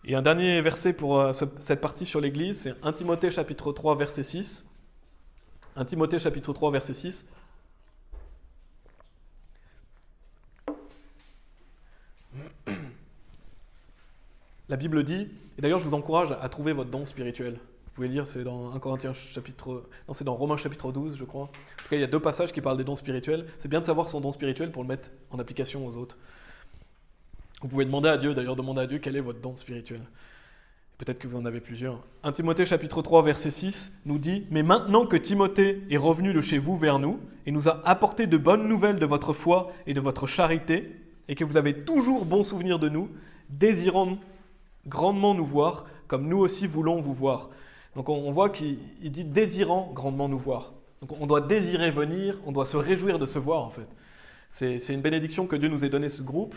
Et un dernier verset pour cette partie sur l'Église, c'est 1 Timothée chapitre 3 verset 6. 1 Timothée chapitre 3 verset 6. La Bible dit, et d'ailleurs je vous encourage à trouver votre don spirituel. Vous pouvez lire, c'est dans 1 Corinthiens chapitre... Non, c'est dans Romains chapitre 12, je crois. En tout cas, il y a 2 passages qui parlent des dons spirituels. C'est bien de savoir son don spirituel pour le mettre en application aux autres. Vous pouvez demander à Dieu, d'ailleurs demander à Dieu quel est votre don spirituel. Peut-être que vous en avez plusieurs. 1 Timothée chapitre 3 verset 6 nous dit « Mais maintenant que Timothée est revenu de chez vous vers nous et nous a apporté de bonnes nouvelles de votre foi et de votre charité, et que vous avez toujours bon souvenir de nous, désirons grandement nous voir, comme nous aussi voulons vous voir. » Donc on voit qu'il dit « désirant grandement nous voir ». Donc on doit désirer venir, on doit se réjouir de se voir en fait. C'est une bénédiction que Dieu nous ait donné ce groupe.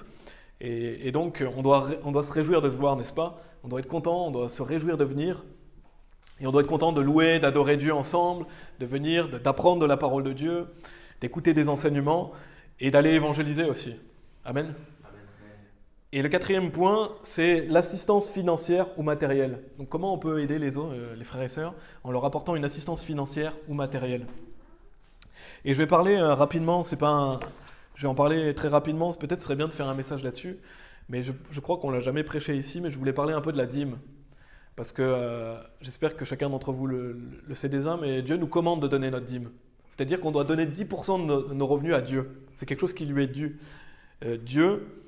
Et donc on doit se réjouir de se voir, n'est-ce pas? On doit être content, on doit se réjouir de venir. Et on doit être content de louer, d'adorer Dieu ensemble, de venir, d'apprendre de la parole de Dieu, d'écouter des enseignements et d'aller évangéliser aussi. Amen. Et le 4e point, c'est l'assistance financière ou matérielle. Donc comment on peut aider les frères et sœurs en leur apportant une assistance financière ou matérielle. Et je vais parler rapidement, je vais en parler très rapidement, peut-être ce serait bien de faire un message là-dessus, mais je crois qu'on ne l'a jamais prêché ici, mais je voulais parler un peu de la dîme. Parce que j'espère que chacun d'entre vous le sait déjà, mais Dieu nous commande de donner notre dîme. C'est-à-dire qu'on doit donner 10% de nos revenus à Dieu. C'est quelque chose qui lui est dû. Dieu...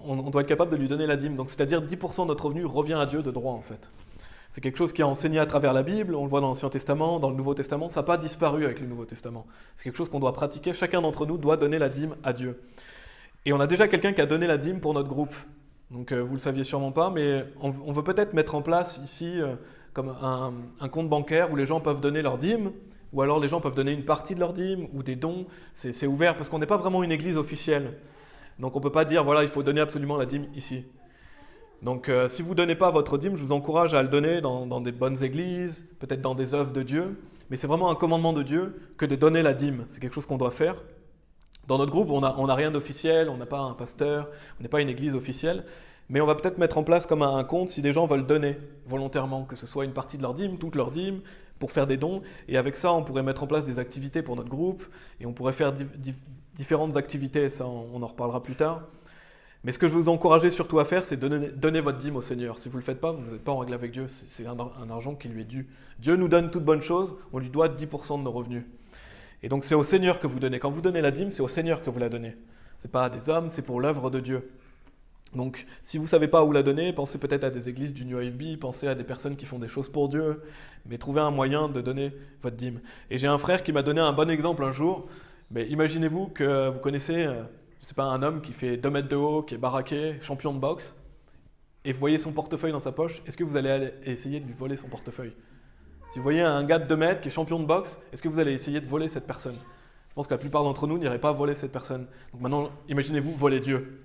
on doit être capable de lui donner la dîme. Donc, c'est-à-dire 10% de notre revenu revient à Dieu de droit, en fait. C'est quelque chose qui est enseigné à travers la Bible, on le voit dans l'Ancien Testament, dans le Nouveau Testament, ça n'a pas disparu avec le Nouveau Testament. C'est quelque chose qu'on doit pratiquer, chacun d'entre nous doit donner la dîme à Dieu. Et on a déjà quelqu'un qui a donné la dîme pour notre groupe. Donc, vous ne le saviez sûrement pas, mais on veut peut-être mettre en place ici comme un compte bancaire où les gens peuvent donner leur dîme, ou alors les gens peuvent donner une partie de leur dîme, ou des dons. C'est ouvert, parce qu'on n'est pas vraiment une église officielle. Donc on ne peut pas dire, voilà, il faut donner absolument la dîme ici. Donc si vous ne donnez pas votre dîme, je vous encourage à le donner dans des bonnes églises, peut-être dans des œuvres de Dieu. Mais c'est vraiment un commandement de Dieu que de donner la dîme. C'est quelque chose qu'on doit faire. Dans notre groupe, on n'a rien d'officiel, on n'a pas un pasteur, on n'est pas une église officielle. Mais on va peut-être mettre en place comme un compte si des gens veulent donner volontairement, que ce soit une partie de leur dîme, toute leur dîme, pour faire des dons. Et avec ça, on pourrait mettre en place des activités pour notre groupe et on pourrait faire différentes activités, ça on en reparlera plus tard. Mais ce que je veux vous encourager surtout à faire, c'est donner votre dîme au Seigneur. Si vous ne le faites pas, vous n'êtes pas en règle avec Dieu, c'est un argent qui lui est dû. Dieu nous donne toute bonne chose, on lui doit 10% de nos revenus. Et donc c'est au Seigneur que vous donnez. Quand vous donnez la dîme, c'est au Seigneur que vous la donnez. Ce n'est pas à des hommes, c'est pour l'œuvre de Dieu. Donc si vous ne savez pas où la donner, pensez peut-être à des églises du New AFB, pensez à des personnes qui font des choses pour Dieu, mais trouvez un moyen de donner votre dîme. Et j'ai un frère qui m'a donné un bon exemple un jour. Mais imaginez-vous que vous connaissez, je ne sais pas, un homme qui fait 2 mètres de haut, qui est baraqué, champion de boxe, et vous voyez son portefeuille dans sa poche, est-ce que vous allez essayer de lui voler son portefeuille? Si vous voyez un gars de 2 mètres qui est champion de boxe, est-ce que vous allez essayer de voler cette personne? Je pense que la plupart d'entre nous n'iraient pas voler cette personne. Donc maintenant, imaginez-vous voler Dieu.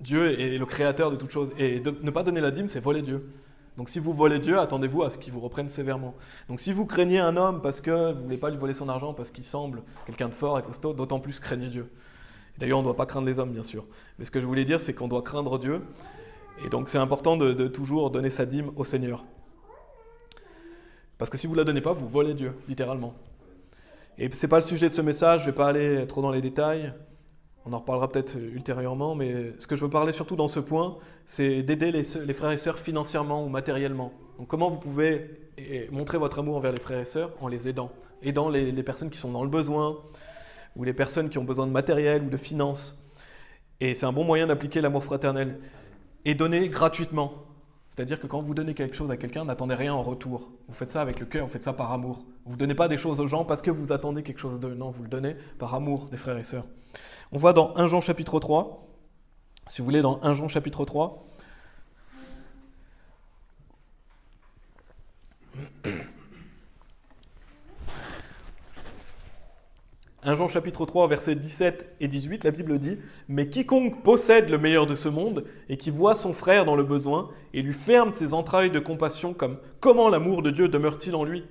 Dieu est le créateur de toutes choses. Et ne pas donner la dîme, c'est voler Dieu. Donc si vous volez Dieu, attendez-vous à ce qu'il vous reprenne sévèrement. Donc si vous craignez un homme parce que vous ne voulez pas lui voler son argent, parce qu'il semble quelqu'un de fort et costaud, d'autant plus craignez Dieu. D'ailleurs, on ne doit pas craindre les hommes, bien sûr. Mais ce que je voulais dire, c'est qu'on doit craindre Dieu. Et donc c'est important de toujours donner sa dîme au Seigneur. Parce que si vous ne la donnez pas, vous volez Dieu, littéralement. Et ce n'est pas le sujet de ce message, je ne vais pas aller trop dans les détails. On en reparlera peut-être ultérieurement, mais ce que je veux parler surtout dans ce point, c'est d'aider les frères et sœurs financièrement ou matériellement. Donc comment vous pouvez montrer votre amour envers les frères et sœurs en les aidant. Aidant les personnes qui sont dans le besoin, ou les personnes qui ont besoin de matériel ou de finances. Et c'est un bon moyen d'appliquer l'amour fraternel. Et donner gratuitement. C'est-à-dire que quand vous donnez quelque chose à quelqu'un, n'attendez rien en retour. Vous faites ça avec le cœur, vous faites ça par amour. Vous ne donnez pas des choses aux gens parce que vous attendez quelque chose d'eux. Non, vous le donnez par amour des frères et sœurs. On voit dans 1 Jean chapitre 3, si vous voulez, dans 1 Jean chapitre 3, Jean chapitre 3, versets 17 et 18, la Bible dit « Mais quiconque possède le meilleur de ce monde et qui voit son frère dans le besoin et lui ferme ses entrailles de compassion comme « Comment l'amour de Dieu demeure-t-il en lui ?»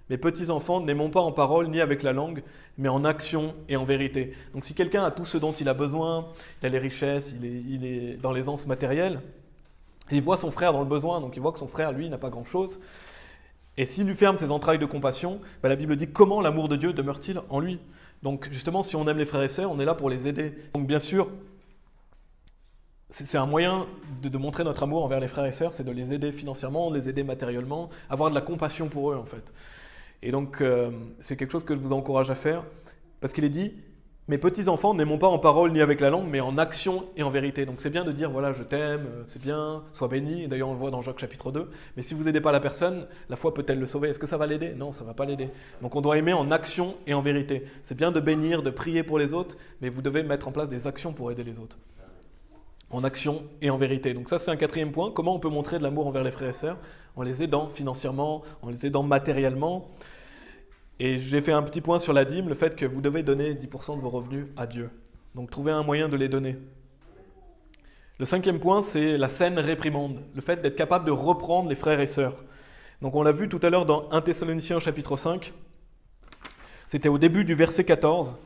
Mes petits enfants, n'aimons pas en parole ni avec la langue, mais en action et en vérité. Donc si quelqu'un a tout ce dont il a besoin, il a les richesses, il est dans l'aisance matérielle, et il voit son frère dans le besoin, donc il voit que son frère, lui, n'a pas grand-chose, et s'il lui ferme ses entrailles de compassion, la Bible dit « Comment l'amour de Dieu demeure-t-il en lui ?» Donc justement, si on aime les frères et sœurs, on est là pour les aider. Donc bien sûr, c'est un moyen de montrer notre amour envers les frères et sœurs, c'est de les aider financièrement, de les aider matériellement, avoir de la compassion pour eux en fait. Et donc, c'est quelque chose que je vous encourage à faire, parce qu'il est dit « Mes petits-enfants, n'aimons pas en parole ni avec la langue, mais en action et en vérité. » Donc c'est bien de dire « Voilà, je t'aime, c'est bien, sois béni. » Et d'ailleurs, on le voit dans Jacques chapitre 2. Mais si vous n'aidez pas la personne, la foi peut-elle le sauver? Est-ce que ça va l'aider? Non, ça ne va pas l'aider. Donc on doit aimer en action et en vérité. C'est bien de bénir, de prier pour les autres, mais vous devez mettre en place des actions pour aider les autres. En action et en vérité. Donc ça, c'est un quatrième point. Comment on peut montrer de l'amour envers les frères et sœurs? En les aidant financièrement, en les aidant matériellement. Et j'ai fait un petit point sur la dîme, le fait que vous devez donner 10% de vos revenus à Dieu. Donc trouvez un moyen de les donner. Le cinquième point, c'est la saine réprimande. Le fait d'être capable de reprendre les frères et sœurs. Donc on l'a vu tout à l'heure dans 1 Thessaloniciens chapitre 5. C'était au début du verset 14.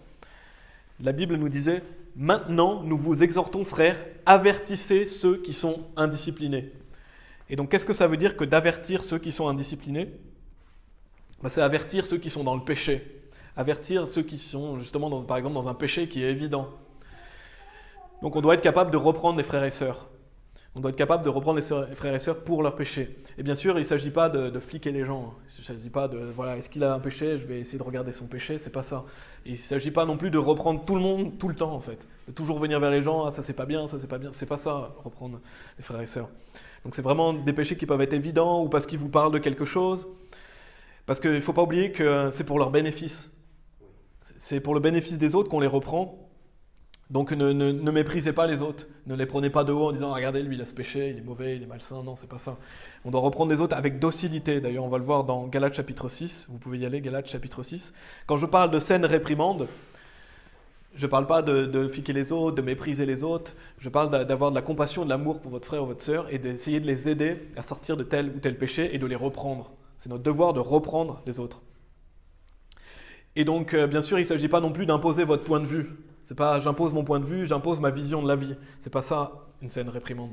La Bible nous disait « Maintenant, nous vous exhortons, frères, avertissez ceux qui sont indisciplinés. » Et donc, qu'est-ce que ça veut dire que d'avertir ceux qui sont indisciplinés? C'est avertir ceux qui sont dans le péché. Avertir ceux qui sont justement, par exemple, dans un péché qui est évident. Donc, on doit être capable de reprendre les frères et sœurs. On doit être capable de reprendre les frères et sœurs pour leur péché. Et bien sûr, il ne s'agit pas de fliquer les gens. Il ne s'agit pas de, voilà, est-ce qu'il a un péché? Je vais essayer de regarder son péché. C'est pas ça. Il ne s'agit pas non plus de reprendre tout le monde, tout le temps, en fait. De toujours venir vers les gens, ah, ça c'est pas bien, ça c'est pas bien. C'est pas ça, reprendre les frères et sœurs. Donc c'est vraiment des péchés qui peuvent être évidents ou parce qu'ils vous parlent de quelque chose. Parce qu'il ne faut pas oublier que c'est pour leur bénéfice. C'est pour le bénéfice des autres qu'on les reprend. Donc ne méprisez pas les autres, ne les prenez pas de haut en disant « Regardez, lui il a ce péché, il est mauvais, il est malsain ». Non, c'est pas ça. On doit reprendre les autres avec docilité. D'ailleurs, on va le voir dans Galates chapitre 6. Vous pouvez y aller, Galates chapitre 6. Quand je parle de saine réprimande, je ne parle pas de fliquer les autres, de mépriser les autres. Je parle d'avoir de la compassion, de l'amour pour votre frère ou votre sœur et d'essayer de les aider à sortir de tel ou tel péché et de les reprendre. C'est notre devoir de reprendre les autres. Et donc, bien sûr, il ne s'agit pas non plus d'imposer votre point de vue. C'est pas j'impose mon point de vue, j'impose ma vision de la vie. C'est pas ça une saine réprimande.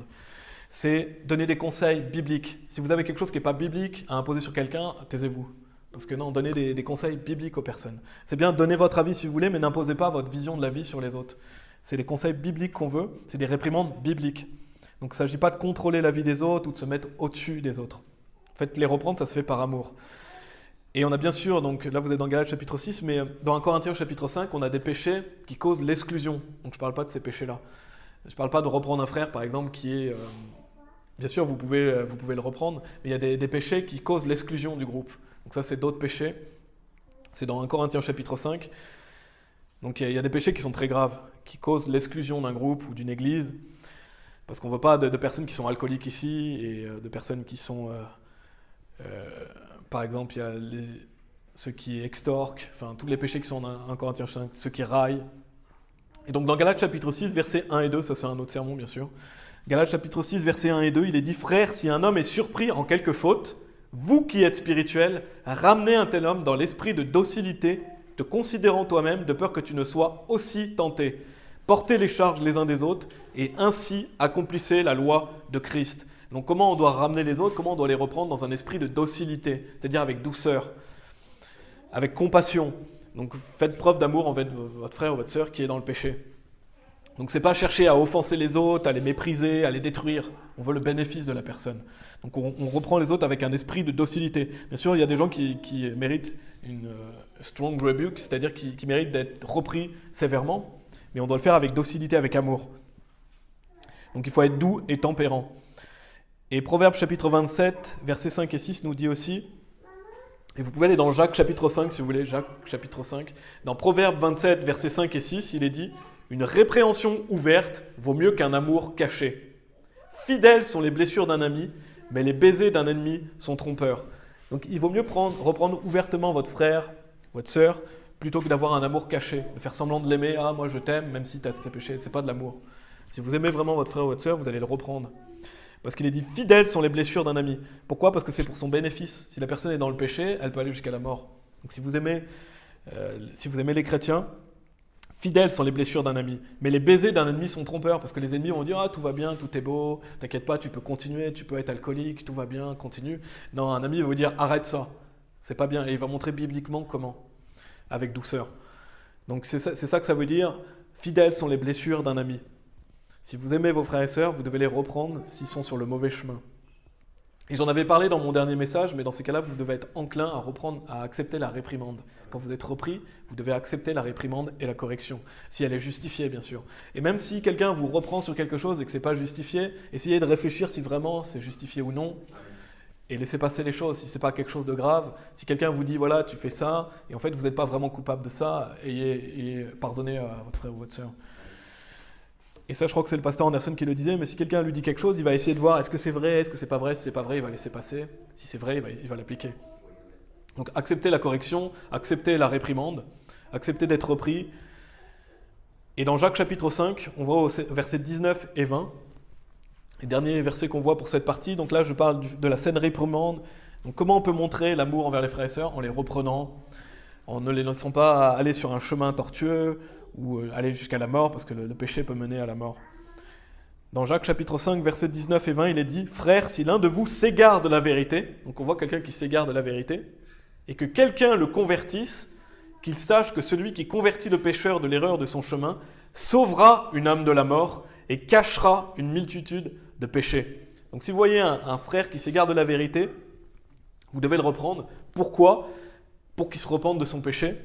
C'est donner des conseils bibliques. Si vous avez quelque chose qui n'est pas biblique à imposer sur quelqu'un, taisez-vous. Parce que non, donnez des conseils bibliques aux personnes. C'est bien, donnez votre avis si vous voulez, mais n'imposez pas votre vision de la vie sur les autres. C'est des conseils bibliques qu'on veut, c'est des réprimandes bibliques. Donc il ne s'agit pas de contrôler la vie des autres ou de se mettre au-dessus des autres. En fait, les reprendre, ça se fait par amour. Et on a bien sûr, donc là vous êtes dans Galates chapitre 6, mais dans 1 Corinthiens chapitre 5, on a des péchés qui causent l'exclusion. Donc je ne parle pas de ces péchés-là. Je ne parle pas de reprendre un frère, par exemple, qui est... bien sûr, vous pouvez le reprendre, mais il y a des péchés qui causent l'exclusion du groupe. Donc ça, c'est d'autres péchés. C'est dans 1 Corinthiens chapitre 5. Donc il y a des péchés qui sont très graves, qui causent l'exclusion d'un groupe ou d'une église, parce qu'on ne veut pas de personnes qui sont alcooliques ici, et de personnes qui sont... par exemple, il y a ceux qui extorquent, enfin tous les péchés qui sont dans 1 Corinthiens 5, ceux qui raillent, Et donc dans Galates chapitre 6, versets 1 et 2, ça c'est un autre sermon bien sûr. Galates chapitre 6, versets 1 et 2, il est dit « Frères, si un homme est surpris en quelque faute, vous qui êtes spirituels, ramenez un tel homme dans l'esprit de docilité, te considérant toi-même, de peur que tu ne sois aussi tenté. Portez les charges les uns des autres, et ainsi accomplissez la loi de Christ. » Donc comment on doit ramener les autres, comment on doit les reprendre dans un esprit de docilité, c'est-à-dire avec douceur, avec compassion. Donc faites preuve d'amour envers votre frère ou votre sœur qui est dans le péché. Donc c'est pas chercher à offenser les autres, à les mépriser, à les détruire. On veut le bénéfice de la personne. Donc on reprend les autres avec un esprit de docilité. Bien sûr, il y a des gens qui méritent une strong rebuke, c'est-à-dire qui méritent d'être repris sévèrement, mais on doit le faire avec docilité, avec amour. Donc il faut être doux et tempérant. Et Proverbes chapitre 27, versets 5 et 6 nous dit aussi, et vous pouvez aller dans Jacques chapitre 5 si vous voulez, Jacques chapitre 5, dans Proverbes 27, versets 5 et 6, il est dit « Une répréhension ouverte vaut mieux qu'un amour caché. Fidèles sont les blessures d'un ami, mais les baisers d'un ennemi sont trompeurs. » Donc il vaut mieux reprendre ouvertement votre frère, votre sœur, plutôt que d'avoir un amour caché, de faire semblant de l'aimer. « Ah, moi je t'aime, même si tu as tes péchés. » Ce n'est pas de l'amour. Si vous aimez vraiment votre frère ou votre sœur, vous allez le reprendre. Parce qu'il est dit « Fidèles sont les blessures d'un ami. » Pourquoi ? Parce que c'est pour son bénéfice. Si la personne est dans le péché, elle peut aller jusqu'à la mort. Donc si vous aimez les chrétiens, fidèles sont les blessures d'un ami. Mais les baisers d'un ennemi sont trompeurs, parce que les ennemis vont dire « Ah, tout va bien, tout est beau, t'inquiète pas, tu peux continuer, tu peux être alcoolique, tout va bien, continue. » Non, un ami va vous dire « Arrête ça, c'est pas bien. » Et il va montrer bibliquement comment, avec douceur. Donc c'est ça que ça veut dire « Fidèles sont les blessures d'un ami. » Si vous aimez vos frères et sœurs, vous devez les reprendre s'ils sont sur le mauvais chemin. Et j'en avais parlé dans mon dernier message, mais dans ces cas-là, vous devez être enclin à accepter la réprimande. Quand vous êtes repris, vous devez accepter la réprimande et la correction, si elle est justifiée, bien sûr. Et même si quelqu'un vous reprend sur quelque chose et que ce n'est pas justifié, essayez de réfléchir si vraiment c'est justifié ou non, et laissez passer les choses. Si ce n'est pas quelque chose de grave, si quelqu'un vous dit « voilà, tu fais ça », et en fait, vous n'êtes pas vraiment coupable de ça, pardonnez à votre frère ou votre sœur. Et ça, je crois que c'est le pasteur Anderson qui le disait, mais si quelqu'un lui dit quelque chose, il va essayer de voir est-ce que c'est vrai, est-ce que c'est pas vrai. Si c'est pas vrai, il va laisser passer. Si c'est vrai, il va l'appliquer. Donc acceptez la correction, acceptez la réprimande, acceptez d'être repris. Et dans Jacques chapitre 5, on voit au versets 19 et 20, les derniers versets qu'on voit pour cette partie. Donc là, je parle de la saine réprimande. Donc comment on peut montrer l'amour envers les frères et sœurs ? En les reprenant, en ne les laissant pas aller sur un chemin tortueux, ou aller jusqu'à la mort, parce que le péché peut mener à la mort. Dans Jacques chapitre 5, versets 19 et 20, il est dit « Frères, si l'un de vous s'égare de la vérité, » donc on voit quelqu'un qui s'égare de la vérité, « et que quelqu'un le convertisse, qu'il sache que celui qui convertit le pécheur de l'erreur de son chemin sauvera une âme de la mort et cachera une multitude de péchés. » Donc si vous voyez un frère qui s'égare de la vérité, vous devez le reprendre. Pourquoi ? Pour qu'il se repente de son péché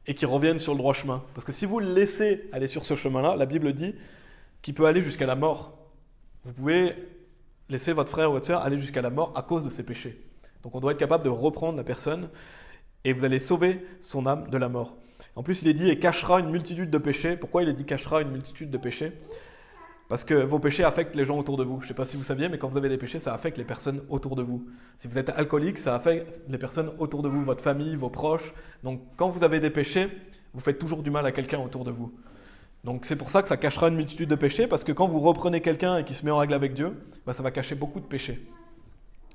et qu'il revienne sur le droit chemin. Parce que si vous le laissez aller sur ce chemin-là, la Bible dit qu'il peut aller jusqu'à la mort. Vous pouvez laisser votre frère ou votre sœur aller jusqu'à la mort à cause de ses péchés. Donc on doit être capable de reprendre la personne et vous allez sauver son âme de la mort. En plus, il est dit « et cachera une multitude de péchés ». Pourquoi il est dit « cachera une multitude de péchés » ? Parce que vos péchés affectent les gens autour de vous. Je ne sais pas si vous saviez, mais quand vous avez des péchés, ça affecte les personnes autour de vous. Si vous êtes alcoolique, ça affecte les personnes autour de vous, votre famille, vos proches. Donc quand vous avez des péchés, vous faites toujours du mal à quelqu'un autour de vous. Donc c'est pour ça que ça cachera une multitude de péchés, parce que quand vous reprenez quelqu'un et qu'il se met en règle avec Dieu, ça va cacher beaucoup de péchés.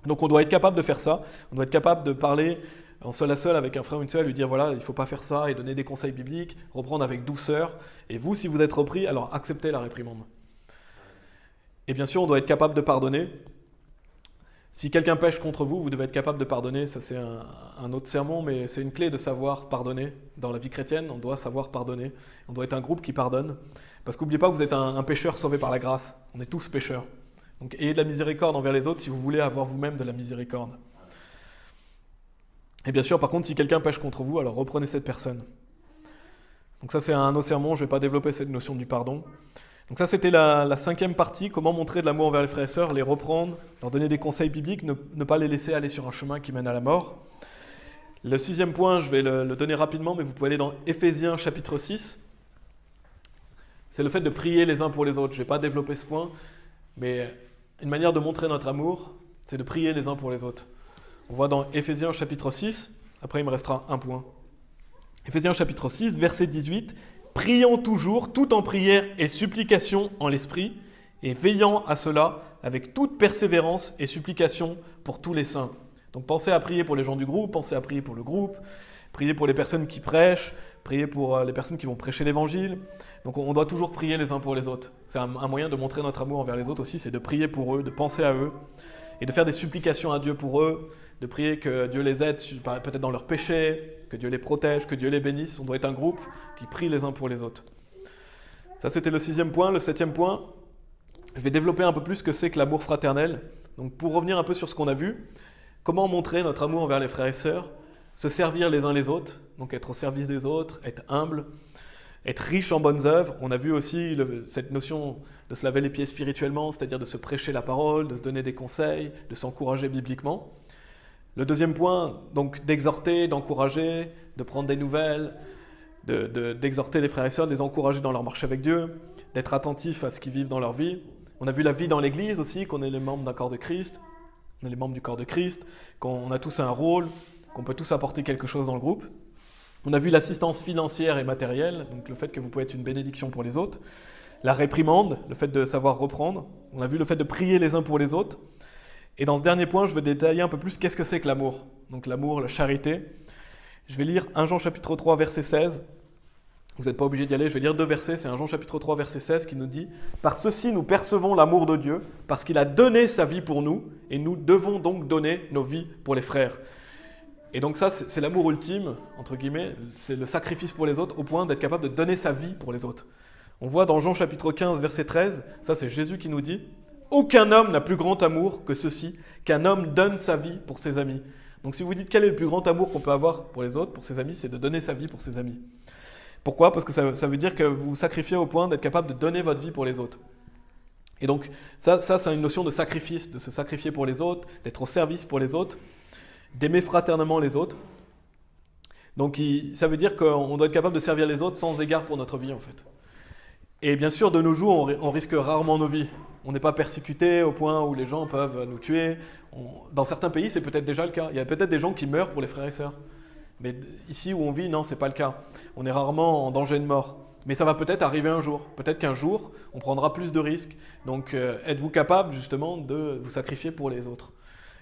Donc on doit être capable de faire ça. On doit être capable de parler en seul à seul avec un frère ou une sœur, lui dire voilà, il ne faut pas faire ça, et donner des conseils bibliques, reprendre avec douceur. Et vous, si vous êtes repris, alors acceptez la réprimande. Et bien sûr, on doit être capable de pardonner. Si quelqu'un pêche contre vous, vous devez être capable de pardonner. Ça, c'est un autre sermon, mais c'est une clé de savoir pardonner. Dans la vie chrétienne, on doit savoir pardonner. On doit être un groupe qui pardonne. Parce qu'oubliez pas que vous êtes un pécheur sauvé par la grâce. On est tous pécheurs. Donc ayez de la miséricorde envers les autres si vous voulez avoir vous-même de la miséricorde. Et bien sûr, par contre, si quelqu'un pêche contre vous, alors reprenez cette personne. Donc ça, c'est un autre sermon. Je ne vais pas développer cette notion du pardon. Donc ça, c'était la 5e partie, comment montrer de l'amour envers les frères et sœurs, les reprendre, leur donner des conseils bibliques, ne pas les laisser aller sur un chemin qui mène à la mort. Le 6e point, je vais le donner rapidement, mais vous pouvez aller dans Éphésiens chapitre 6. C'est le fait de prier les uns pour les autres. Je ne vais pas développer ce point, mais une manière de montrer notre amour, c'est de prier les uns pour les autres. On voit dans Éphésiens chapitre 6, après il me restera un point. Éphésiens chapitre 6, verset 18, « priant toujours, tout en prière et supplication en l'esprit, et veillant à cela avec toute persévérance et supplication pour tous les saints. Donc pensez à prier pour les gens du groupe, pensez à prier pour le groupe, priez pour les personnes qui prêchent, priez pour les personnes qui vont prêcher l'évangile. Donc on doit toujours prier les uns pour les autres. C'est un moyen de montrer notre amour envers les autres aussi, c'est de prier pour eux, de penser à eux, et de faire des supplications à Dieu pour eux, de prier que Dieu les aide peut-être dans leurs péchés, que Dieu les protège, que Dieu les bénisse. On doit être un groupe qui prie les uns pour les autres. Ça, c'était le 6e point. Le 7e point, je vais développer un peu plus ce que c'est que l'amour fraternel. Donc pour revenir un peu sur ce qu'on a vu, comment montrer notre amour envers les frères et sœurs, se servir les uns les autres, donc être au service des autres, être humble, être riche en bonnes œuvres. On a vu aussi cette notion de se laver les pieds spirituellement, c'est-à-dire de se prêcher la parole, de se donner des conseils, de s'encourager bibliquement. Le 2e point, donc d'exhorter, d'encourager, de prendre des nouvelles, d'exhorter les frères et sœurs, de les encourager dans leur marche avec Dieu, d'être attentif à ce qu'ils vivent dans leur vie. On a vu la vie dans l'Église aussi, qu'on est les membres d'un corps de Christ, on est les membres du corps de Christ, qu'on a tous un rôle, qu'on peut tous apporter quelque chose dans le groupe. On a vu l'assistance financière et matérielle, donc le fait que vous pouvez être une bénédiction pour les autres. La réprimande, le fait de savoir reprendre. On a vu le fait de prier les uns pour les autres. Et dans ce dernier point, je vais détailler un peu plus qu'est-ce que c'est que l'amour. Donc l'amour, la charité. Je vais lire 1 Jean chapitre 3, verset 16. Vous n'êtes pas obligé d'y aller, je vais lire 2 versets. C'est 1 Jean chapitre 3, verset 16 qui nous dit « Par ceci, nous percevons l'amour de Dieu, parce qu'il a donné sa vie pour nous, et nous devons donc donner nos vies pour les frères. » Et donc ça, c'est l'amour ultime, entre guillemets, c'est le sacrifice pour les autres, au point d'être capable de donner sa vie pour les autres. On voit dans Jean chapitre 15, verset 13, ça c'est Jésus qui nous dit « Aucun homme n'a plus grand amour que ceci, qu'un homme donne sa vie pour ses amis. » Donc si vous dites quel est le plus grand amour qu'on peut avoir pour les autres, pour ses amis, c'est de donner sa vie pour ses amis. Pourquoi ? Parce que ça veut dire que vous vous sacrifiez au point d'être capable de donner votre vie pour les autres. Et donc ça c'est une notion de sacrifice, de se sacrifier pour les autres, d'être au service pour les autres, d'aimer fraternement les autres. Donc ça veut dire qu'on doit être capable de servir les autres sans égard pour notre vie en fait. Et bien sûr, de nos jours, on risque rarement nos vies. On n'est pas persécuté au point où les gens peuvent nous tuer. Dans certains pays, c'est peut-être déjà le cas. Il y a peut-être des gens qui meurent pour les frères et sœurs. Mais ici où on vit, non, c'est pas le cas. On est rarement en danger de mort. Mais ça va peut-être arriver un jour. Peut-être qu'un jour, on prendra plus de risques. Donc, êtes-vous capable justement de vous sacrifier pour les autres ?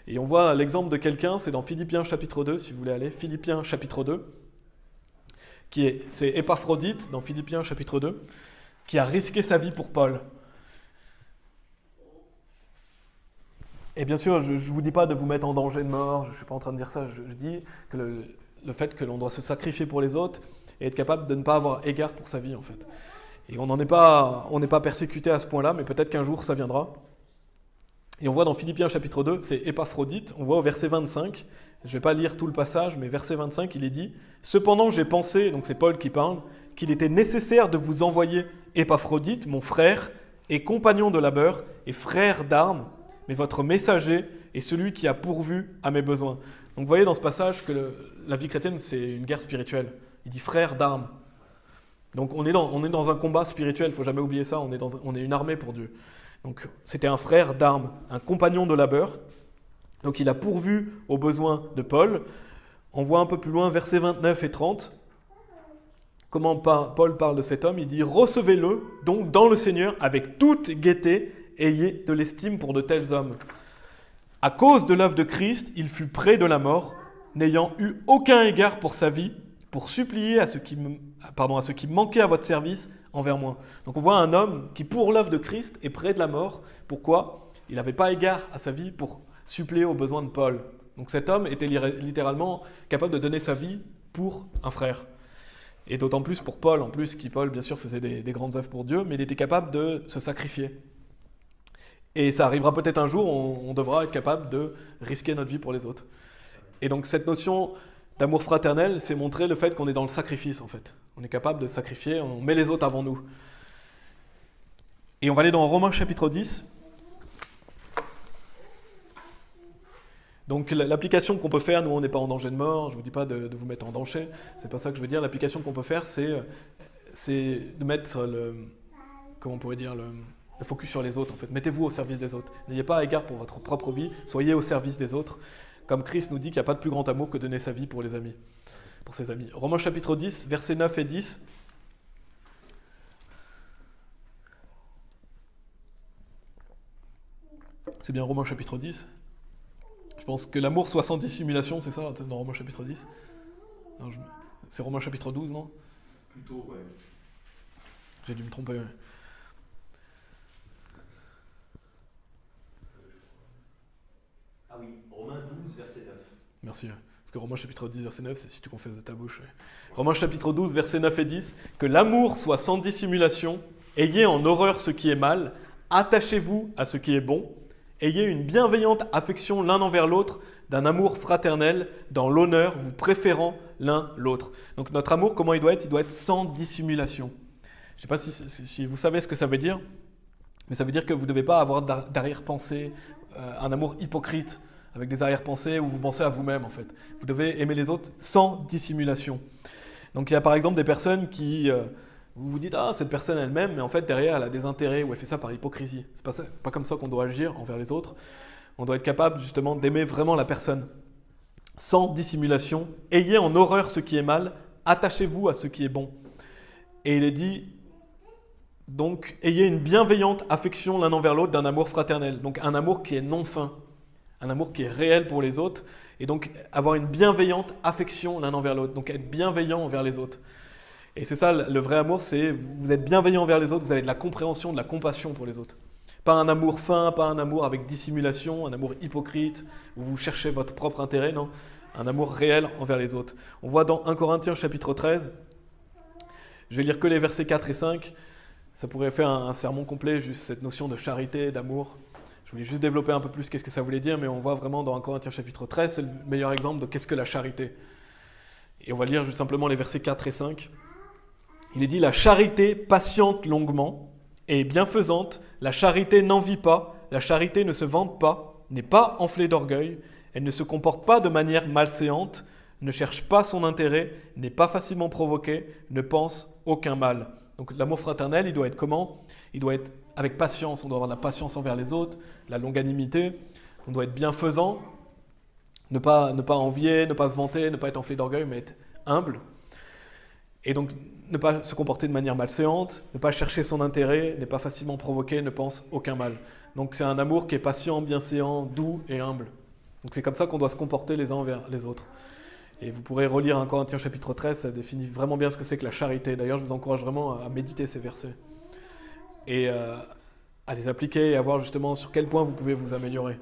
Et on voit l'exemple de quelqu'un, c'est dans Philippiens chapitre 2, si vous voulez aller. Philippiens chapitre 2, c'est Épaphrodite, dans Philippiens chapitre 2, qui a risqué sa vie pour Paul. Et bien sûr, je ne vous dis pas de vous mettre en danger de mort, je ne suis pas en train de dire ça, je dis que le fait que l'on doit se sacrifier pour les autres et être capable de ne pas avoir égard pour sa vie en fait. Et on n'est pas persécuté à ce point-là, mais peut-être qu'un jour ça viendra. Et on voit dans Philippiens chapitre 2, c'est Épaphrodite, on voit au verset 25, je ne vais pas lire tout le passage, mais verset 25, il est dit « Cependant j'ai pensé, donc c'est Paul qui parle, qu'il était nécessaire de vous envoyer Épaphrodite, mon frère, et compagnon de labeur, et frère d'armes, mais votre messager est celui qui a pourvu à mes besoins. » Donc vous voyez dans ce passage que la vie chrétienne, c'est une guerre spirituelle. Il dit frère d'armes. Donc on est dans un combat spirituel, il ne faut jamais oublier ça, on est une armée pour Dieu. Donc c'était un frère d'armes, un compagnon de labeur. Donc il a pourvu aux besoins de Paul. On voit un peu plus loin, versets 29 et 30. Comment Paul parle de cet homme ? Il dit « Recevez-le donc dans le Seigneur avec toute gaieté, ayez de l'estime pour de tels hommes. À cause de l'œuvre de Christ, il fut près de la mort, n'ayant eu aucun égard pour sa vie, pour supplier à ce qui manquait à votre service envers moi. » Donc on voit un homme qui, pour l'œuvre de Christ, est près de la mort. Pourquoi ? Il n'avait pas égard à sa vie pour suppléer aux besoins de Paul. Donc cet homme était littéralement capable de donner sa vie pour un frère. Et d'autant plus pour Paul, en plus, qui Paul, bien sûr, faisait des grandes œuvres pour Dieu, mais il était capable de se sacrifier. Et ça arrivera peut-être un jour, on devra être capable de risquer notre vie pour les autres. Et donc cette notion d'amour fraternel, c'est montrer le fait qu'on est dans le sacrifice, en fait. On est capable de sacrifier, on met les autres avant nous. Et on va aller dans Romains chapitre 10. Donc l'application qu'on peut faire, nous on n'est pas en danger de mort, je ne vous dis pas de vous mettre en danger, c'est pas ça que je veux dire. L'application qu'on peut faire, c'est de mettre le focus sur les autres en fait. Mettez-vous au service des autres. N'ayez pas égard pour votre propre vie, soyez au service des autres. Comme Christ nous dit qu'il n'y a pas de plus grand amour que donner sa vie pour les amis, pour ses amis. Romains chapitre 10, versets 9 et 10. C'est bien Romains chapitre 10. Je pense que l'amour soit sans dissimulation, c'est ça, dans Romains chapitre 10. Non, c'est Romains chapitre 12, non? Plutôt, ouais. J'ai dû me tromper. Ouais. Ah oui, Romains 12, verset 9. Merci. Parce que Romains chapitre 10, verset 9, c'est si tu confesses de ta bouche. Ouais. Romains chapitre 12, verset 9 et 10. Que l'amour soit sans dissimulation, ayez en horreur ce qui est mal, attachez-vous à ce qui est bon, ayez une bienveillante affection l'un envers l'autre, d'un amour fraternel, dans l'honneur, vous préférant l'un l'autre. Donc notre amour, comment il doit être? Il doit être sans dissimulation. Je ne sais pas si vous savez ce que ça veut dire, mais ça veut dire que vous ne devez pas avoir d'arrière-pensée, un amour hypocrite, avec des arrière-pensées où vous pensez à vous-même en fait. Vous devez aimer les autres sans dissimulation. Donc il y a par exemple des personnes qui, vous vous dites, ah cette personne elle m'aime, mais en fait derrière elle a des intérêts ou elle fait ça par hypocrisie. C'est pas comme ça qu'on doit agir envers les autres. On doit être capable justement d'aimer vraiment la personne sans dissimulation. Ayez en horreur ce qui est mal, attachez-vous à ce qui est bon. Et il est dit, donc ayez une bienveillante affection l'un envers l'autre d'un amour fraternel. Donc un amour qui est non fin. Un amour qui est réel pour les autres, et donc avoir une bienveillante affection l'un envers l'autre, donc être bienveillant envers les autres. Et c'est ça, le vrai amour, c'est vous êtes bienveillant envers les autres, vous avez de la compréhension, de la compassion pour les autres. Pas un amour fin, pas un amour avec dissimulation, un amour hypocrite, où vous cherchez votre propre intérêt, non. Un amour réel envers les autres. On voit dans 1 Corinthiens chapitre 13, je vais lire que les versets 4 et 5, ça pourrait faire un sermon complet, juste cette notion de charité, d'amour. Je voulais juste développer un peu plus qu'est-ce que ça voulait dire, mais on voit vraiment dans 1 Corinthiens chapitre 13, c'est le meilleur exemple de qu'est-ce que la charité. Et on va lire juste simplement les versets 4 et 5. Il est dit, la charité patiente longuement et est bienfaisante, la charité n'envie pas, la charité ne se vante pas, n'est pas enflée d'orgueil, elle ne se comporte pas de manière malséante, ne cherche pas son intérêt, n'est pas facilement provoquée, ne pense aucun mal. Donc l'amour fraternel, il doit être comment? Il doit être avec patience, on doit avoir de la patience envers les autres, la longanimité, on doit être bienfaisant, ne pas envier, ne pas se vanter, ne pas être enflé d'orgueil, mais être humble. Et donc ne pas se comporter de manière malséante, ne pas chercher son intérêt, n'est pas facilement provoqué, ne pense aucun mal. Donc c'est un amour qui est patient, bienséant, doux et humble. Donc c'est comme ça qu'on doit se comporter les uns envers les autres. Et vous pourrez relire 1 Corinthiens chapitre 13, ça définit vraiment bien ce que c'est que la charité. D'ailleurs, je vous encourage vraiment à méditer ces versets. Et à les appliquer et à voir justement sur quel point vous pouvez vous améliorer.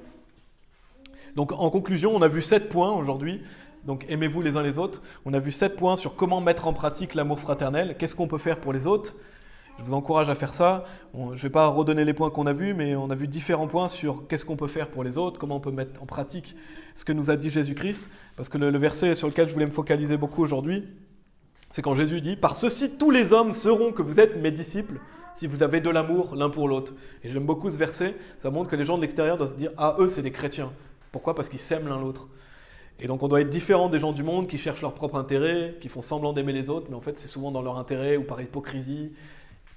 Donc en conclusion, on a vu 7 points aujourd'hui. Donc aimez-vous les uns les autres. On a vu 7 points sur comment mettre en pratique l'amour fraternel. Qu'est-ce qu'on peut faire pour les autres? Je vous encourage à faire ça. Je ne vais pas redonner les points qu'on a vus, mais on a vu différents points sur qu'est-ce qu'on peut faire pour les autres, comment on peut mettre en pratique ce que nous a dit Jésus-Christ. Parce que le verset sur lequel je voulais me focaliser beaucoup aujourd'hui, c'est quand Jésus dit « Par ceci, tous les hommes sauront que vous êtes mes disciples, si vous avez de l'amour l'un pour l'autre. » Et j'aime beaucoup ce verset, ça montre que les gens de l'extérieur doivent se dire « Ah, eux, c'est des chrétiens. » Pourquoi? Parce qu'ils s'aiment l'un l'autre. Et donc on doit être différent des gens du monde qui cherchent leur propre intérêt, qui font semblant d'aimer les autres, mais en fait c'est souvent dans leur intérêt ou par hypocrisie.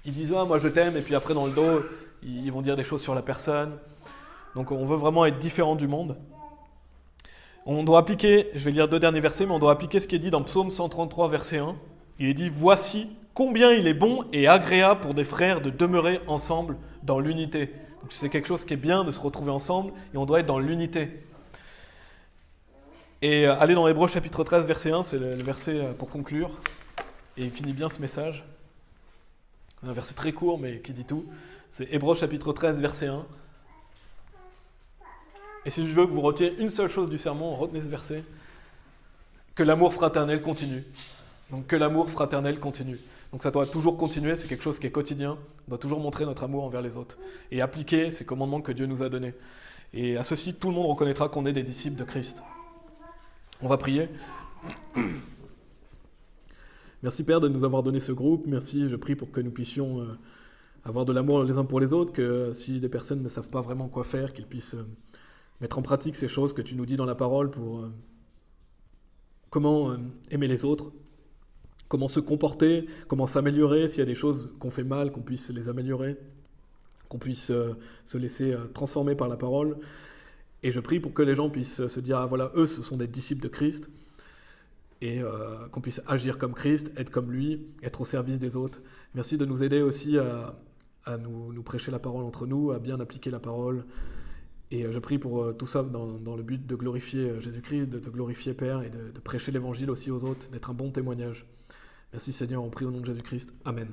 Ils disent « Ah, moi je t'aime » et puis après dans le dos, ils vont dire des choses sur la personne. Donc on veut vraiment être différent du monde. On doit appliquer, je vais lire 2 derniers versets, mais on doit appliquer ce qui est dit dans Psaume 133, verset 1. Il est dit « Voici combien il est bon et agréable pour des frères de demeurer ensemble dans l'unité. » Donc c'est quelque chose qui est bien de se retrouver ensemble et on doit être dans l'unité. Et aller dans Hébreux chapitre 13, verset 1, c'est le verset pour conclure. Et il finit bien ce message. Un verset très court, mais qui dit tout. C'est Hébreux chapitre 13, verset 1. Et si je veux que vous retiriez une seule chose du sermon, retenez ce verset. Que l'amour fraternel continue. Donc que l'amour fraternel continue. Donc ça doit toujours continuer, c'est quelque chose qui est quotidien. On doit toujours montrer notre amour envers les autres. Et appliquer ces commandements que Dieu nous a donnés. Et à ceci, tout le monde reconnaîtra qu'on est des disciples de Christ. On va prier. Merci Père de nous avoir donné ce groupe. Merci, je prie pour que nous puissions avoir de l'amour les uns pour les autres, que si des personnes ne savent pas vraiment quoi faire, qu'ils puissent mettre en pratique ces choses que tu nous dis dans la parole pour comment aimer les autres, comment se comporter, comment s'améliorer, s'il y a des choses qu'on fait mal, qu'on puisse les améliorer, qu'on puisse se laisser transformer par la parole. Et je prie pour que les gens puissent se dire, ah voilà, eux, ce sont des disciples de Christ, et qu'on puisse agir comme Christ, être comme lui, être au service des autres. Merci de nous aider aussi à nous prêcher la parole entre nous, à bien appliquer la parole, Et je prie pour tout ça dans le but de glorifier Jésus-Christ, de glorifier Père et de prêcher l'évangile aussi aux autres, d'être un bon témoignage. Merci Seigneur, on prie au nom de Jésus-Christ. Amen.